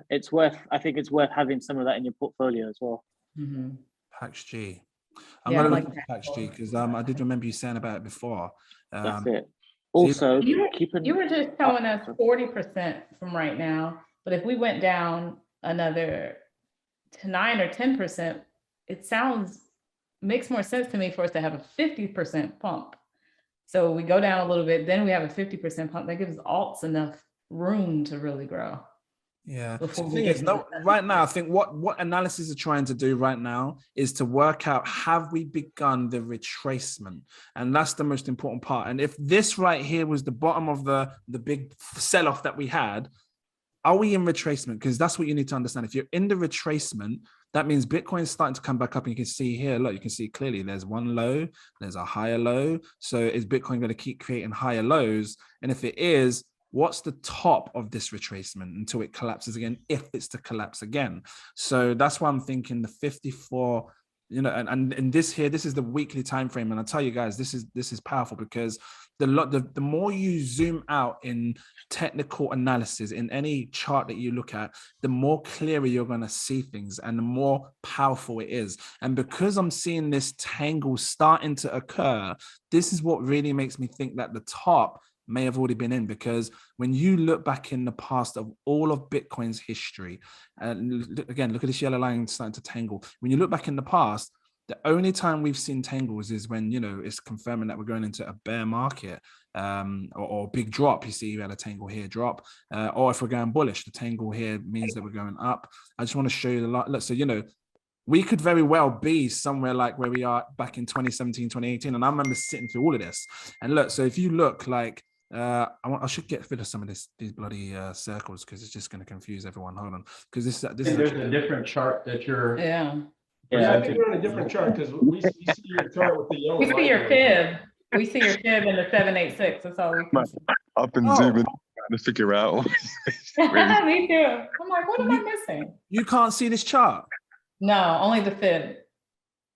Speaker 7: It's worth. I think it's worth having some of that in your portfolio as well.
Speaker 1: PAXG. I'm gonna look at PAXG because I did remember you saying about it before.
Speaker 7: That's it. Also,
Speaker 8: you were just showing us 40% from right now, but if we went down another to 9 or 10%, it makes more sense to me for us to have a 50% pump. So we go down a little bit, then we have a 50% pump. That gives alts enough room to really grow.
Speaker 1: Yeah. The thing is, right now, I think what analysis are trying to do right now is to work out, have we begun the retracement? And that's the most important part. And if this right here was the bottom of the big sell-off that we had, are we in retracement? Because that's what you need to understand. If you're in the retracement, that means Bitcoin is starting to come back up. And you can see here, look, you can see clearly there's one low, there's a higher low. So is Bitcoin going to keep creating higher lows? And if it is, what's the top of this retracement until it collapses again, if it's to collapse again? So that's why I'm thinking the 54, and this is the weekly time frame. And I'll tell you guys, this is powerful, because the more you zoom out in technical analysis in any chart that you look at, the more clearer you're going to see things and the more powerful it is. And because I'm seeing this tangle starting to occur, this is what really makes me think that the top may have already been in, because when you look back in the past of all of Bitcoin's history, and again, look at this yellow line starting to tangle. When you look back in the past, the only time we've seen tangles is when, it's confirming that we're going into a bear market, or big drop. You see, we had a tangle here, drop, or if we're going bullish, the tangle here means that we're going up. I just want to show you the look. So, we could very well be somewhere like where we are back in 2017, 2018. And I remember sitting through all of this. And look, so if you look like, I should get rid of some of these bloody circles, because it's just going to confuse everyone. Hold on, because this
Speaker 4: there's a different chart that you're.
Speaker 8: Yeah,
Speaker 4: I think we're on a different chart, because we see your chart with the yellow.
Speaker 8: We see your fib. We see your fib in the 786. That's all we can see.
Speaker 2: I've been zooming trying to figure out.
Speaker 8: Me too. I'm like, what am I missing?
Speaker 1: You can't see this chart?
Speaker 8: No, only the fib.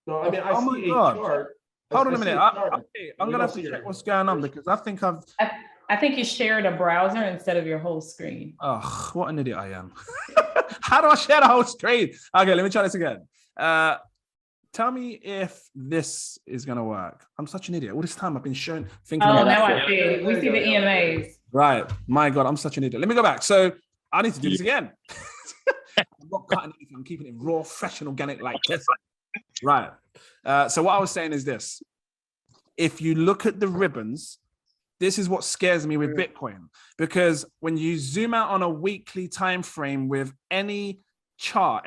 Speaker 4: No, I mean, I see a chart.
Speaker 1: Hold on a minute. I'm going to have to check what's going on, because I think
Speaker 8: you shared a browser instead of your whole screen.
Speaker 1: Oh, what an idiot I am. How do I share the whole screen? Okay, let me try this again. Tell me if this is going to work. I'm such an idiot. All this time I've been thinking about
Speaker 8: now I see. We see the EMAs.
Speaker 1: Right. My God, I'm such an idiot. Let me go back. So I need to do this again. I'm not cutting anything. I'm keeping it raw, fresh, and organic like this. Right. So what I was saying is this. If you look at the ribbons, this is what scares me with Bitcoin, because when you zoom out on a weekly time frame with any chart,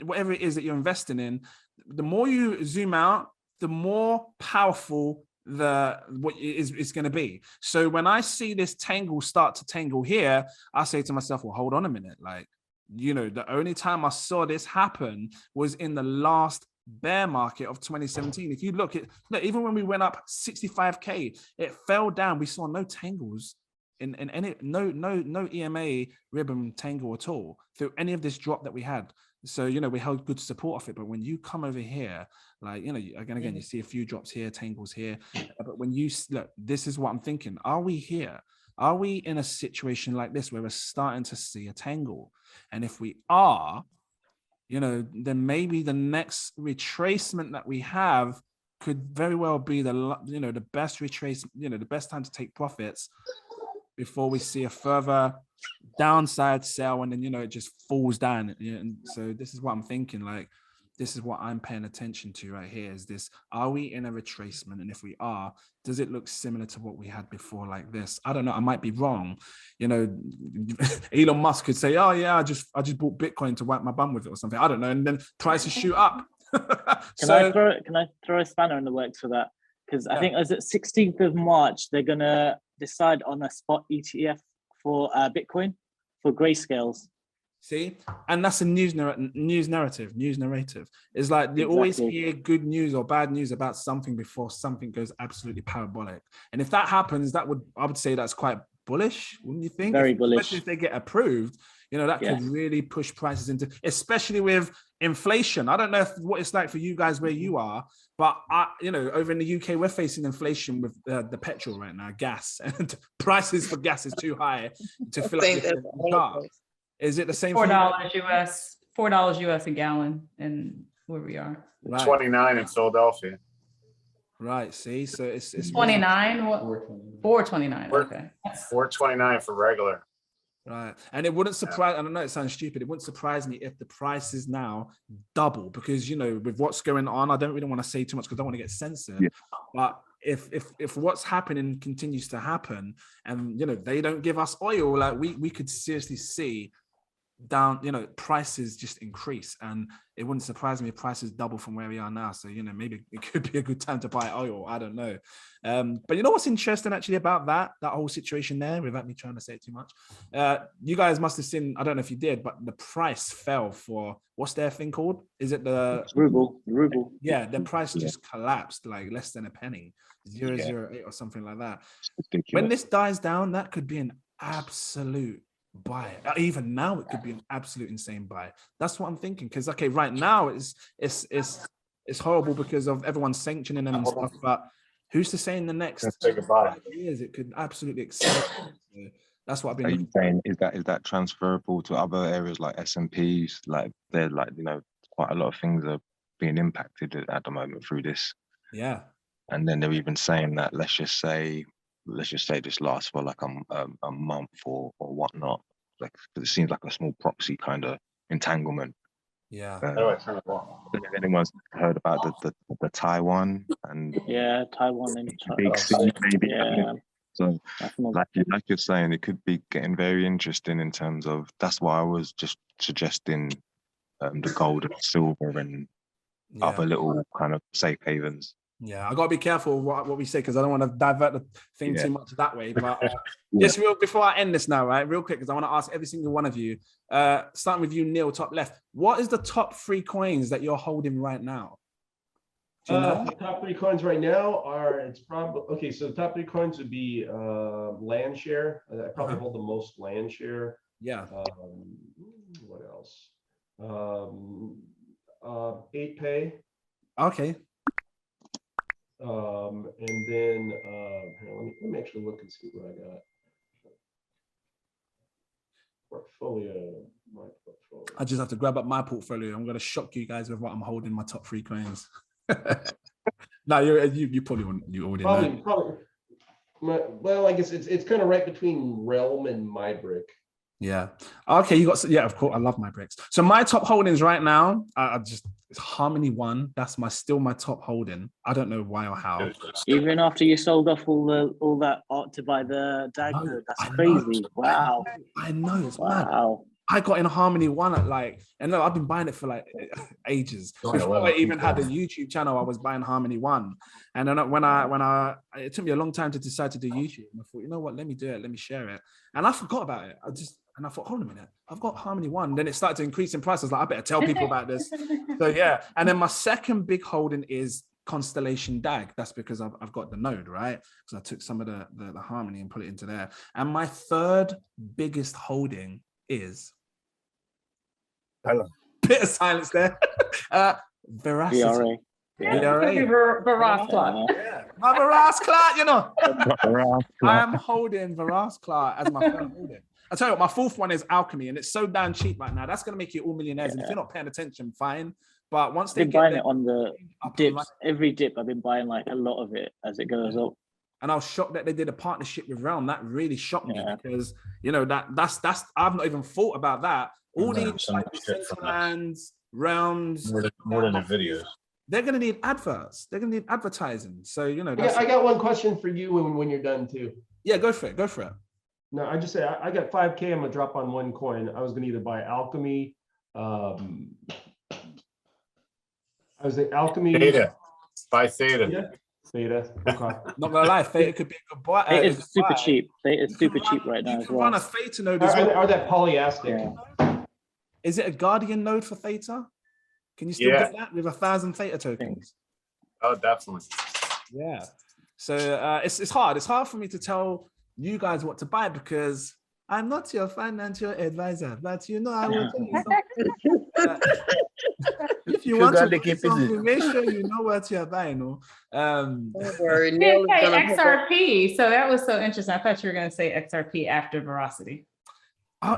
Speaker 1: whatever it is that you're investing in, the more you zoom out, the more powerful what is going to be. So when I see this tangle start to tangle here, I say to myself, well, hold on a minute. Like, the only time I saw this happen was in the last bear market of 2017. If you look, even when we went up 65K, it fell down. We saw no tangles in any, no EMA ribbon tangle at all through any of this drop that we had. So, you know, we held good support off it. But when you come over here, like, you know, again, you see a few drops here, tangles here. But when you look, this is what I'm thinking. Are we here? Are we in a situation like this where we're starting to see a tangle? And if we are, you know, then maybe the next retracement that we have could very well be the best retrace, you know, the best time to take profits before we see a further downside sell, and then, you know, it just falls down. And so this is what I'm thinking, like, this is what I'm paying attention to right here, is this, are we in a retracement? And if we are, does it look similar to what we had before like this? I don't know, I might be wrong. You know, Elon Musk could say, oh yeah, I just bought Bitcoin to wipe my bum with it or something. I don't know. And then prices shoot up.
Speaker 7: Can I throw a spanner in the works for that? Because I think as at 16th of March, they're gonna decide on a spot ETF for Bitcoin for grayscales.
Speaker 1: See, and that's a news narrative. It's like they always hear good news or bad news about something before something goes absolutely parabolic. And if that happens, I would say that's quite bullish, wouldn't you think?
Speaker 7: Very bullish.
Speaker 1: Especially if they get approved, you know, that could really push prices into, especially with inflation. I don't know what it's like for you guys where you are, but you know, over in the UK, we're facing inflation with the petrol right now, gas, and prices for gas is too high to fill up the car. Is it the same?
Speaker 8: $4 US, $4 US a gallon, and where we are.
Speaker 5: Right. 29 in Philadelphia.
Speaker 1: Right. See, so it's
Speaker 8: 29. What? 429. Okay.
Speaker 5: 429 for regular.
Speaker 1: Right. And it wouldn't surprise, I don't know, it sounds stupid. It wouldn't surprise me if the prices now double, because, you know, with what's going on, I don't really want to say too much because I don't want to get censored. Yeah. But if what's happening continues to happen, and, you know, they don't give us oil, like we could seriously see down, you know, prices just increase, and it wouldn't surprise me if prices double from where we are now. So, you know, maybe it could be a good time to buy oil. I don't know. But you know what's interesting actually about that whole situation there, without me trying to say too much, you guys must have seen, I don't know if you did, but the price fell for, what's their thing called? Is it the
Speaker 7: ruble?
Speaker 1: Yeah, the price just collapsed, like less than a penny, 0.008 or something like that. When this dies down, that could be an absolute buy. Even now, it could be an absolute insane buy. That's what I'm thinking. Because okay, right now it's horrible because of everyone sanctioning and stuff. But who's to say in the next 5 years it could absolutely accelerate? That's what I've been.
Speaker 2: Are you saying is that transferable to other areas like S&Ps? Like they're like, you know, quite a lot of things are being impacted at the moment through this.
Speaker 1: Yeah.
Speaker 2: And then they're even saying that let's just say this lasts for like a month or whatnot. Like, it seems like a small proxy kind of entanglement.
Speaker 1: Yeah.
Speaker 2: If anyone's heard about the Taiwan and
Speaker 7: Taiwan and
Speaker 2: big C maybe.
Speaker 7: Yeah.
Speaker 2: So like you're saying, it could be getting very interesting in terms of, that's why I was just suggesting the gold and silver and other little kind of safe havens.
Speaker 1: Yeah, I got to be careful what we say, because I don't want to divert the thing too much that way. But just before I end this now, right, real quick, because I want to ask every single one of you, starting with you, Neil, top left. What is the top 3 coins that you're holding right now?
Speaker 4: Do you know? The top 3 coins right now are, it's probably, okay, so the top 3 coins would be land share. I probably hold the most land share.
Speaker 1: Yeah.
Speaker 4: What else? 8pay.
Speaker 1: Okay.
Speaker 4: And then let me actually look and see what I got. My portfolio.
Speaker 1: I just have to grab up my portfolio. I'm going to shock you guys with what I'm holding, my top 3 coins. No, you probably already know.
Speaker 4: Probably. Well, I guess it's kind of right between Realm and MyBrick.
Speaker 1: Yeah. Okay, you got, of course, I love my bricks. So my top holdings right now, it's Harmony One. That's still my top holding. I don't know why or how.
Speaker 7: Even after you sold off all that art to buy the DAG, that's crazy. Wow.
Speaker 1: I know, it's mad. I got in Harmony One at and look, I've been buying it for ages. Before I even had a YouTube channel, I was buying Harmony One. And then it took me a long time to decide to do YouTube. And I thought, you know what, let me do it, let me share it. And I forgot about it. And I thought, hold on a minute, I've got Harmony One. Then it started to increase in price. I was like, I better tell people about this. So yeah. And then my second big holding is Constellation DAG. That's because I've got the node, right? So I took some of the Harmony and put it into there. And my third biggest holding is Bit of silence there. Veracity.
Speaker 7: VRA.
Speaker 8: Varas clock.
Speaker 1: Yeah, my Varas Clark, you know. I am holding Varas Clark as my third holding. I tell you what, my fourth one is Alchemy, and it's so damn cheap right now. That's gonna make you all millionaires. And if you're not paying attention, fine. But once
Speaker 7: I've been buying it on the dips, every dip, I've been buying like a lot of it as it goes up.
Speaker 1: And I was shocked that they did a partnership with Realm. That really shocked me because you know that's I've not even thought about that. All these like Decentralands, Realms,
Speaker 9: more than the videos.
Speaker 1: They're gonna need adverts. They're gonna need advertising. So you know.
Speaker 4: I got one question for you when you're done too.
Speaker 1: Yeah, go for it. Go for it.
Speaker 4: No, I just say I got 5K. I'm gonna drop on one coin. I was gonna either buy Alchemy. I was like Alchemy.
Speaker 9: THETA. Buy THETA.
Speaker 4: Yeah. THETA. Okay.
Speaker 1: Not gonna lie, THETA could be a good buy.
Speaker 7: It's super cheap. THETA super cheap right now as well.
Speaker 1: Run a THETA node as well.
Speaker 4: Or that polyastic.
Speaker 7: Yeah.
Speaker 1: Is it a Guardian node for THETA? Can you still get that with 1,000 THETA tokens?
Speaker 9: Oh, definitely.
Speaker 1: Yeah. So it's hard. It's hard for me to tell you guys what to buy because I'm not your financial advisor, but you know I will tell you something. If you want to buy something, make sure you know what you're buying. No?
Speaker 3: Don't worry.
Speaker 8: XRP. So that was so interesting. I thought you were going to say XRP after Veracity.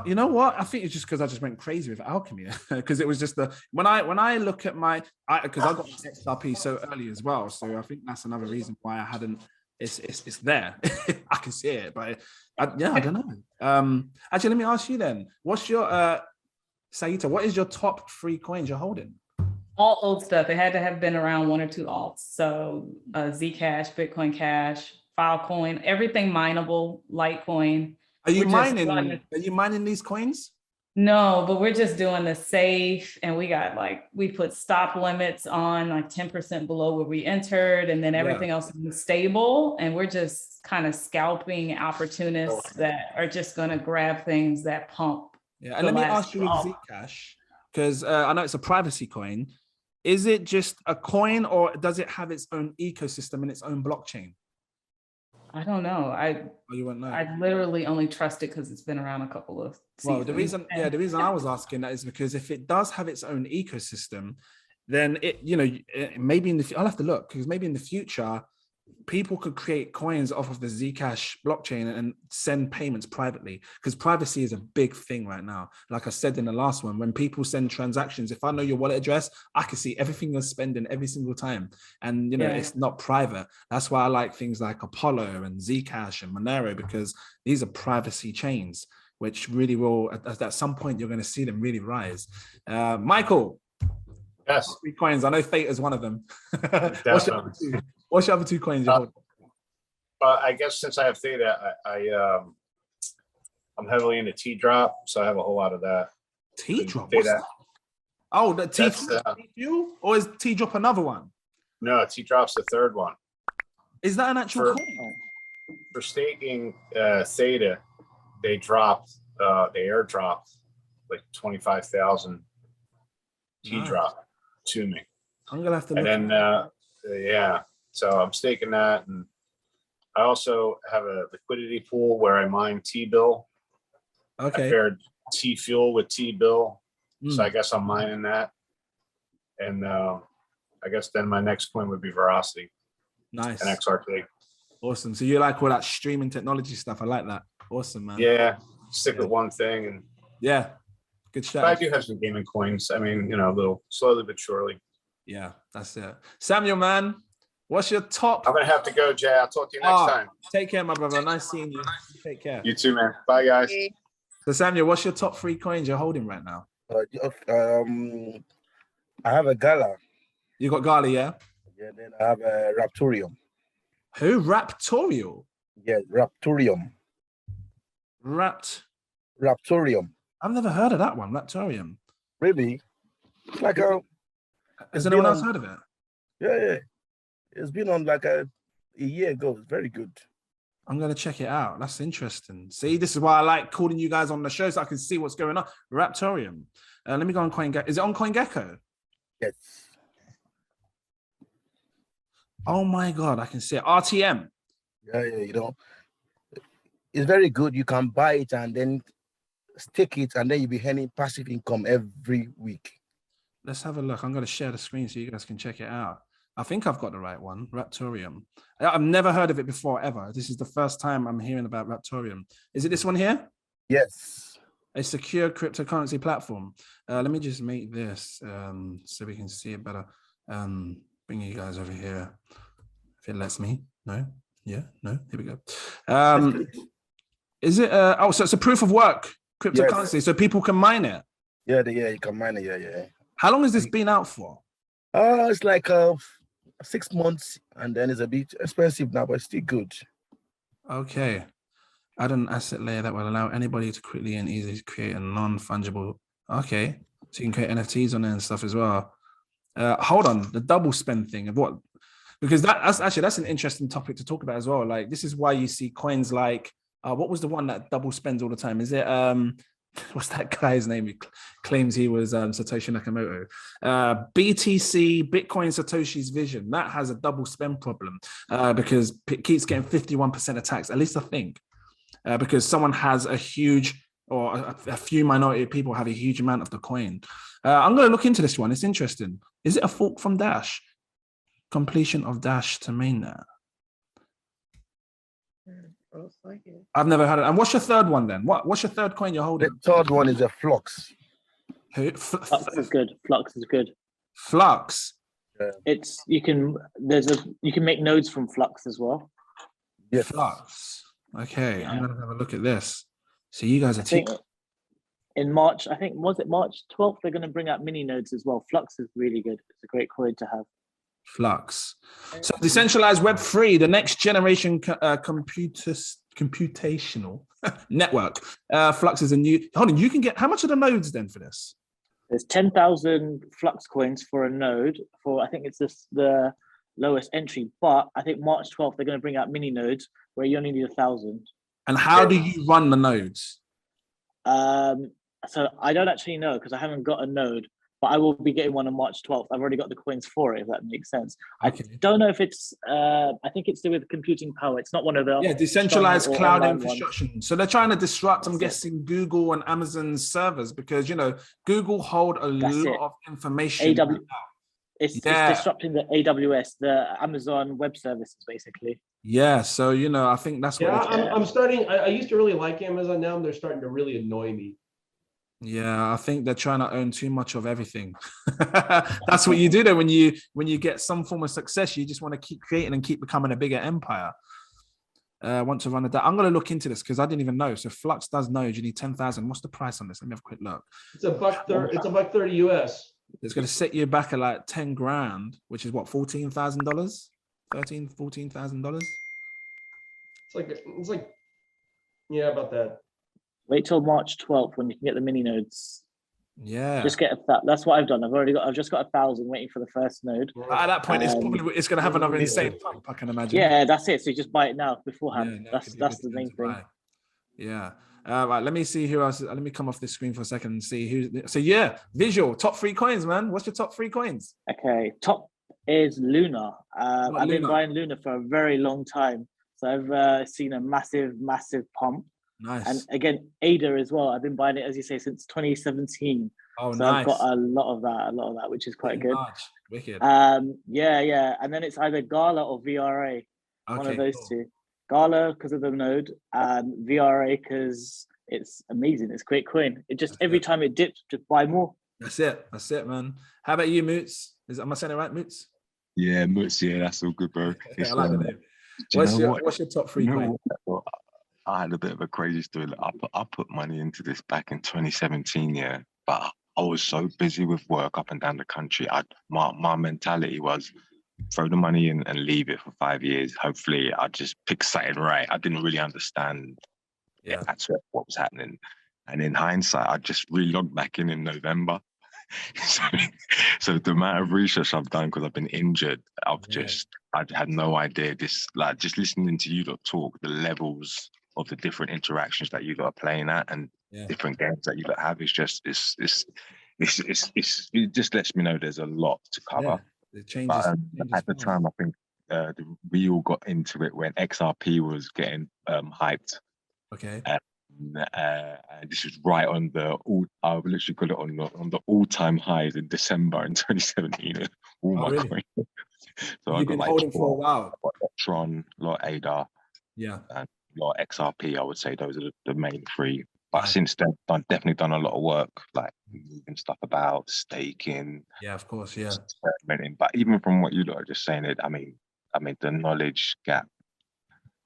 Speaker 1: You know what? I think it's just because I just went crazy with Alchemy because it was just when I look at because I got XRP so early as well, so I think that's another reason why I hadn't. It's there. I can see it, but I don't know. Actually, let me ask you then. What's your Saita? What is your top 3 coins you're holding?
Speaker 8: All old stuff. It had to have been around 1 or 2 alts. So Zcash, Bitcoin Cash, Filecoin, everything mineable, Litecoin.
Speaker 1: Are you mining these coins?
Speaker 8: No, but we're just doing the safe, and we put stop limits on like 10% below where we entered, and then everything else is stable. And we're just kind of scalping opportunists that are just going to grab things that pump.
Speaker 1: Yeah, and let me ask you with Zcash, because I know it's a privacy coin. Is it just a coin, or does it have its own ecosystem and its own blockchain?
Speaker 8: I don't know.
Speaker 1: You won't know.
Speaker 8: I literally only trust it because it's been around a couple of seasons.
Speaker 1: Well, the reason I was asking that is because if it does have its own ecosystem, then maybe I'll have to look, because maybe in the future people could create coins off of the Zcash blockchain and send payments privately, because privacy is a big thing right now. Like I said in the last one, when people send transactions, if I know your wallet address, I can see everything you're spending every single time. And, it's not private. That's why I like things like Apollo and Zcash and Monero, because these are privacy chains, which really will, at some point, you're going to see them really rise. Michael.
Speaker 9: Yes.
Speaker 1: 3 coins. I know THETA is one of them. What's your other 2 coins you hold?
Speaker 9: I guess since I have THETA, I'm heavily into T-drop, so I have a whole lot of that.
Speaker 1: T-drop? Oh, the TFuel? Or is T-drop another one?
Speaker 9: No, T-drop's the 3rd one.
Speaker 1: Is that an actual coin?
Speaker 9: For staking THETA, they airdropped like 25,000 T-drop to me.
Speaker 1: I'm gonna have to look.
Speaker 9: And then so I'm staking that, and I also have a liquidity pool where I mine T-bill.
Speaker 1: Okay.
Speaker 9: I paired TFuel with T-bill, so I guess I'm mining that, and I guess then my next coin would be Veracity.
Speaker 1: Nice.
Speaker 9: And XRP.
Speaker 1: Awesome. So you like all that streaming technology stuff? I like that. Awesome, man.
Speaker 9: Yeah. Stick with one thing, and
Speaker 1: good
Speaker 9: but I
Speaker 1: strategy.
Speaker 9: do have some gaming coins. I mean, a little slowly but surely.
Speaker 1: Yeah, that's it. Samuel, man, what's your top?
Speaker 9: I'm gonna have to go, Jay. I'll talk to you next time.
Speaker 1: Take care, my brother. Nice seeing you. Take care.
Speaker 9: You too, man. Bye, guys.
Speaker 1: So, Samuel, what's your top 3 coins you're holding right now?
Speaker 6: I have a Gala.
Speaker 1: You got Gali, yeah?
Speaker 6: Yeah, then I have a Raptorium.
Speaker 1: Who? Raptorial?
Speaker 6: Yeah, Raptorium. Raptorium.
Speaker 1: I've never heard of that one, Raptorium.
Speaker 6: Really? It's like
Speaker 1: has anyone else heard of it?
Speaker 6: Yeah. It's been on like a year ago. It's very good.
Speaker 1: I'm going to check it out. That's interesting. See, this is why I like calling you guys on the show so I can see what's going on. Raptorium. Let me go on CoinGecko. Is it on CoinGecko?
Speaker 6: Yes.
Speaker 1: Oh my God, I can see it. RTM.
Speaker 6: Yeah, it's very good. You can buy it and then stake it, and then you'll be earning passive income every week.
Speaker 1: let's have a look. I'm going to share the screen so you guys can check it out. I think I've got the right one, Raptorium. I've never heard of it before, ever. This is the first time I'm hearing about Raptorium. Is it this one here?
Speaker 6: Yes.
Speaker 1: A secure cryptocurrency platform. Let me just make this so we can see it better. Bring you guys over here. If it lets me. No? Yeah? No? Here we go. Is it, oh, so it's a proof of work cryptocurrency,
Speaker 6: Yes.
Speaker 1: so people can mine it?
Speaker 6: Yeah, you can mine it, yeah.
Speaker 1: How long has this been out for?
Speaker 6: It's like 6 months, and then it's a bit expensive now, but it's still good.
Speaker 1: Okay. Add an asset layer that will allow anybody to quickly and easily create a non-fungible. Okay. So you can create NFTs on there and stuff as well. Hold on, the double spend thing of what? Because that's an interesting topic to talk about as well. Like, this is why you see coins like, what was the one that double spends all the time? Is it, what's that guy's name? He claims he was Satoshi Nakamoto. BTC, Bitcoin Satoshi's Vision, that has a double spend problem because it keeps getting 51% of tax, at least I think, because someone has a huge, or a few minority of people have a huge amount of the coin. I'm going to look into this one. It's interesting. Is it a fork from Dash? Completion of Dash to mainnet. I've never heard it. And what's your third one then? What's your third coin you're holding?
Speaker 6: The third one is a Flux.
Speaker 7: Flux is good. Flux is good.
Speaker 1: Flux.
Speaker 6: Yeah.
Speaker 7: It's you can make nodes from Flux as well.
Speaker 6: Yes.
Speaker 1: Flux. Okay, yeah. I'm gonna have a look at this. So you guys are
Speaker 7: in March, I think, was it March 12th? They're going to bring out mini nodes as well. Flux is really good. It's a great coin to have.
Speaker 1: Flux. So decentralized Web3, the next generation computational network. Flux is a new. Hold on, you can get how much are the nodes then for this?
Speaker 7: There's 10,000 Flux coins for a node. For I think it's the lowest entry, but I think March 12th they're going to bring out mini nodes where you only need 1,000. And
Speaker 1: how do you run the nodes?
Speaker 7: So I don't actually know because I haven't got a node. But I will be getting one on March 12th. I've already got the coins for it, if that makes sense. Okay. I don't know if it's, I think it's to do with computing power. It's not one of the...
Speaker 1: Yeah, decentralized cloud infrastructure. Ones. So they're trying to disrupt, I'm guessing, Google and Amazon's servers because, Google hold a lot of information.
Speaker 7: It's disrupting the AWS, the Amazon Web Services, basically.
Speaker 1: Yeah, so, I think that's what...
Speaker 4: Yeah, I'm starting... I used to really like Amazon. Now they're starting to really annoy me.
Speaker 1: Yeah, I think they're trying to own too much of everything. That's what you do though when you get some form of success. You just want to keep creating and keep becoming a bigger empire. Want to run it down. I'm going to look into this because I didn't even know. So Flux does nodes. You need 10,000. What's the price on this? Let me have a quick look.
Speaker 4: It's $130. It's $130 US.
Speaker 1: It's going to set you back at like 10 grand, which is what, $14,000, $14,000.
Speaker 4: It's like, yeah, about that.
Speaker 7: Wait till March 12th when you can get the mini nodes.
Speaker 1: Yeah.
Speaker 7: Just get that's what I've done. I've just got 1,000 waiting for the first node.
Speaker 1: At that point, it's going to have another insane pump, I can imagine.
Speaker 7: Yeah, that's it. So you just buy it now beforehand. Yeah, that's the main thing.
Speaker 1: Yeah. Right, let me see who else. Let me come off this screen for a second and see who. So yeah, visual top 3 coins, man. What's your top 3 coins?
Speaker 7: Okay, top is Luna. I've been buying Luna for a very long time. So I've seen a massive pump.
Speaker 1: Nice.
Speaker 7: And again, ADA as well. I've been buying it, as you say, since 2017.
Speaker 1: Oh,
Speaker 7: so
Speaker 1: nice.
Speaker 7: I've got a lot of that, which is quite good.
Speaker 1: Wicked.
Speaker 7: Yeah. And then it's either Gala or VRA. One of those two. Gala because of the node, and VRA because it's amazing. It's a great coin. It just every time it dips, just buy more.
Speaker 1: That's it, man. How about you, Moots? Am I saying it right, Moots?
Speaker 2: Yeah, Moots. Yeah, that's all good, bro.
Speaker 1: I like the name. What's your top 3 coins?
Speaker 2: I had a bit of a crazy story. I put money into this back in 2017, yeah, but I was so busy with work up and down the country. My mentality was throw the money in and leave it for 5 years. Hopefully, I just pick something right. I didn't really understand that's what was happening. And in hindsight, I just re-logged back in November. So the amount of research I've done because I've been injured, I had no idea. Just listening to you lot talk, the levels of the different interactions that you lot are playing at and different games that you lot have it just lets me know there's a lot to cover.
Speaker 1: It changes.
Speaker 2: At the time, I think we all got into it when XRP was getting hyped.
Speaker 1: Okay.
Speaker 2: This was right on I've literally got it on the all-time highs in December in 2017. All my
Speaker 1: really?
Speaker 2: coins. So
Speaker 1: You've been holding for a while.
Speaker 2: I've got Tron, a lot of ADA,
Speaker 1: Yeah.
Speaker 2: and a lot of XRP. I would say those are the main three. But
Speaker 1: Nice.
Speaker 2: since then, I've definitely done a lot of work, like moving stuff about, staking.
Speaker 1: Yeah, of course. Yeah.
Speaker 2: Experimenting. But even from what you lot are just saying, I mean, the knowledge gap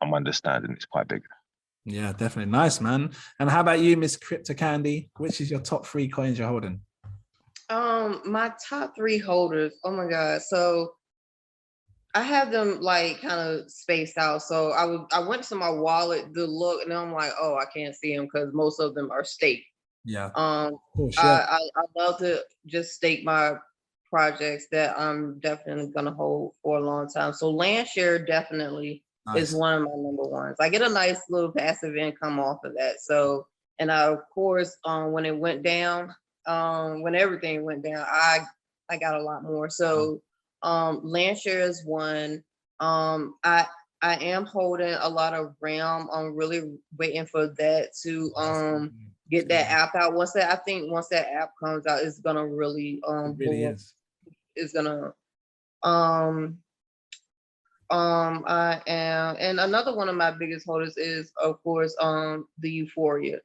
Speaker 2: I'm understanding is quite big.
Speaker 1: Yeah, definitely. Nice, man. And how about you, Miss Crypto Candy? Which is your top 3 coins you're holding?
Speaker 3: My top 3 holders. Oh my God. So I have them like kind of spaced out. So I went to my wallet to look, and I'm like, oh, I can't see them because most of them are staked.
Speaker 1: Yeah.
Speaker 3: I love to just stake my projects that I'm definitely gonna hold for a long time. So Landshare definitely is one of my number ones. I get a nice little passive income off of that. So, and of course, when it went down, when everything went down, I got a lot more. So Landshare is one. I am holding a lot of RAM. I'm really waiting for that to get that app out. Once that app comes out, it's gonna really
Speaker 1: it really is.
Speaker 3: It's gonna I am, and another one of my biggest holders is, of course, the Euphoria.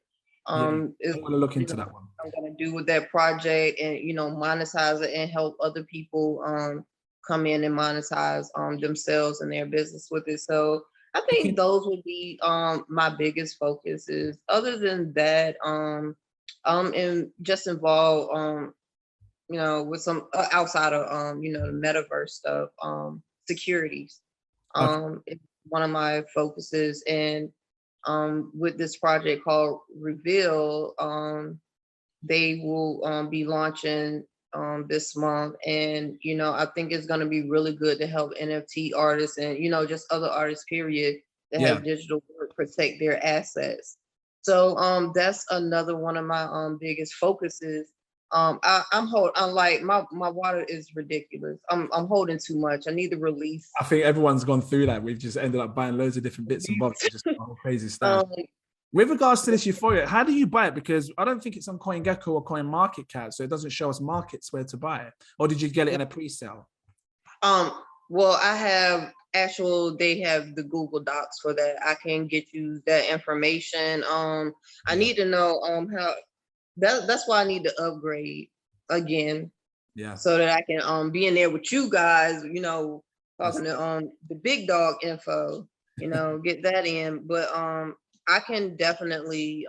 Speaker 1: I'm gonna look into that one.
Speaker 3: I'm gonna do with that project, and monetize it and help other people come in and monetize themselves and their business with it. So I think those would be my biggest focuses. Other than that, and just involved with some outside of the metaverse stuff, securities. It's one of my focuses, and with this project called Reveal, they will be launching this month, and I think it's going to be really good to help NFT artists and just other artists period that have digital work protect their assets. So that's another one of my biggest focuses. I'm like my water is ridiculous. I'm holding too much. I need to release.
Speaker 1: I think everyone's gone through that. We've just ended up buying loads of different bits and bobs, just all crazy stuff. With regards to this Euphoria, how do you buy it? Because I don't think it's on CoinGecko or CoinMarketCap, so it doesn't show us markets where to buy it. Or did you get it in a pre-sale?
Speaker 3: Well, I have they have the Google Docs for that. I can get you that information. I need to know how. That's why I need to upgrade again.
Speaker 1: Yeah.
Speaker 3: So that I can be in there with you guys, talking to the big dog info, get that in. But I can definitely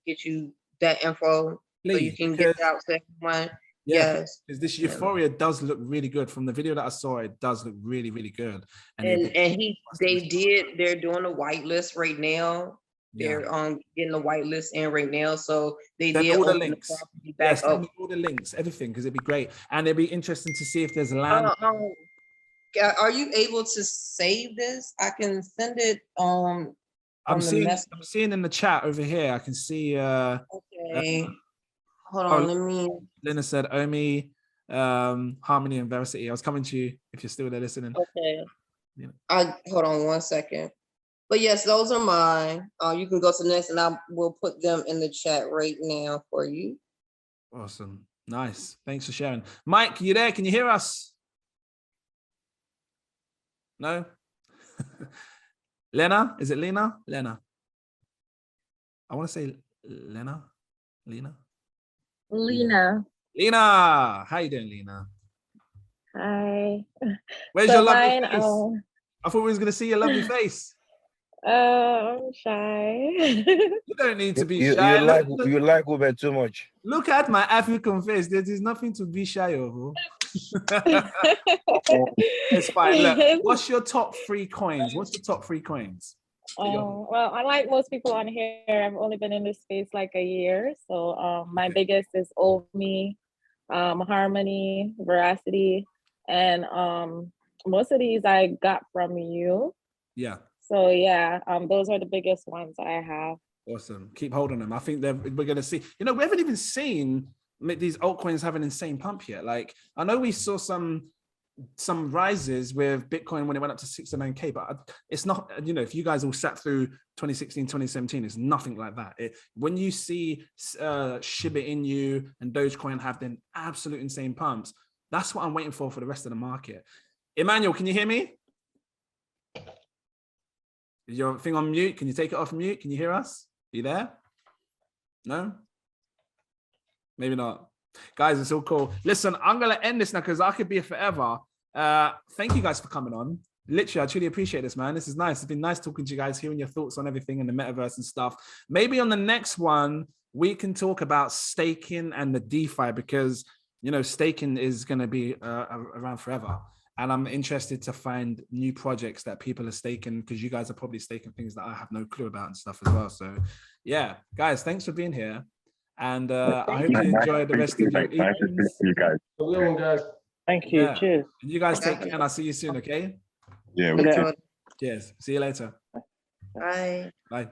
Speaker 3: get you that info. Please, so you can get it out to everyone.
Speaker 1: Yeah, yes. Because this Euphoria does look really good. From the video that I saw, it does look really, really good.
Speaker 3: And they're doing a whitelist right now. They're getting the whitelist in right now. So they did
Speaker 1: all the
Speaker 3: open
Speaker 1: links.
Speaker 3: The property back up.
Speaker 1: All the links, everything, because it'd be great. And it'd be interesting to see if there's land.
Speaker 3: Are you able to save this? I can send it
Speaker 1: I'm seeing in the chat over here. I can see
Speaker 3: okay. Hold on, let me.
Speaker 1: Lena said Omi, Harmony and Veracity. I was coming to you if you're still there listening.
Speaker 3: Okay. Hold on 1 second. But yes, those are mine. You can go to the next, and I will put them in the chat right now for you.
Speaker 1: Awesome. Nice. Thanks for sharing. Mike, you there? Can you hear us? No? Lena? Is it Lena? Lena. I want to say Lena. Lena?
Speaker 10: Lena.
Speaker 1: Lena. How you doing, Lena?
Speaker 10: Hi.
Speaker 1: Where's your lovely face? I thought we was going to see your lovely face.
Speaker 10: I'm shy.
Speaker 1: You don't need to be shy.
Speaker 6: You like women too much.
Speaker 1: Look at my African face. There is nothing to be shy of. It's fine. Look, what's your top 3 coins? What's the top 3 coins?
Speaker 10: Well, unlike most people on here, I've only been in this space like a year. So my biggest is Omi, Harmony, Veracity, and most of these I got from you.
Speaker 1: Yeah.
Speaker 10: So yeah, those are the biggest ones I have.
Speaker 1: Awesome. Keep holding them. I think we're going to see, we haven't even seen these altcoins have an insane pump yet. Like, I know we saw some some rises with Bitcoin when it went up to 69K, but it's not, you know, if you guys all sat through 2016, 2017, it's nothing like that. When you see Shiba Inu and Dogecoin have then absolute insane pumps, that's what I'm waiting for the rest of the market. Emmanuel, can you hear me? Is your thing on mute? Can you take it off mute? Can you hear us? Are you there? No? Maybe not. Guys, it's all cool. Listen, I'm going to end this now because I could be here forever. Thank you guys for coming on. Literally, I truly appreciate this, man. This is nice. It's been nice talking to you guys, hearing your thoughts on everything in the metaverse and stuff. Maybe on the next one, we can talk about staking and the DeFi because, you know, staking is going to be around forever. And I'm interested to find new projects that people are staking because you guys are probably staking things that I have no clue about and stuff as well. So, yeah, guys, thanks for being here. And I hope you enjoy the rest of your evenings.
Speaker 2: You guys.
Speaker 4: Guys.
Speaker 7: Thank you.
Speaker 1: Yeah.
Speaker 7: Cheers.
Speaker 1: You guys take care and I'll see you soon, okay?
Speaker 2: Yeah, we
Speaker 1: Cheers. See you later.
Speaker 3: Bye.
Speaker 1: Bye.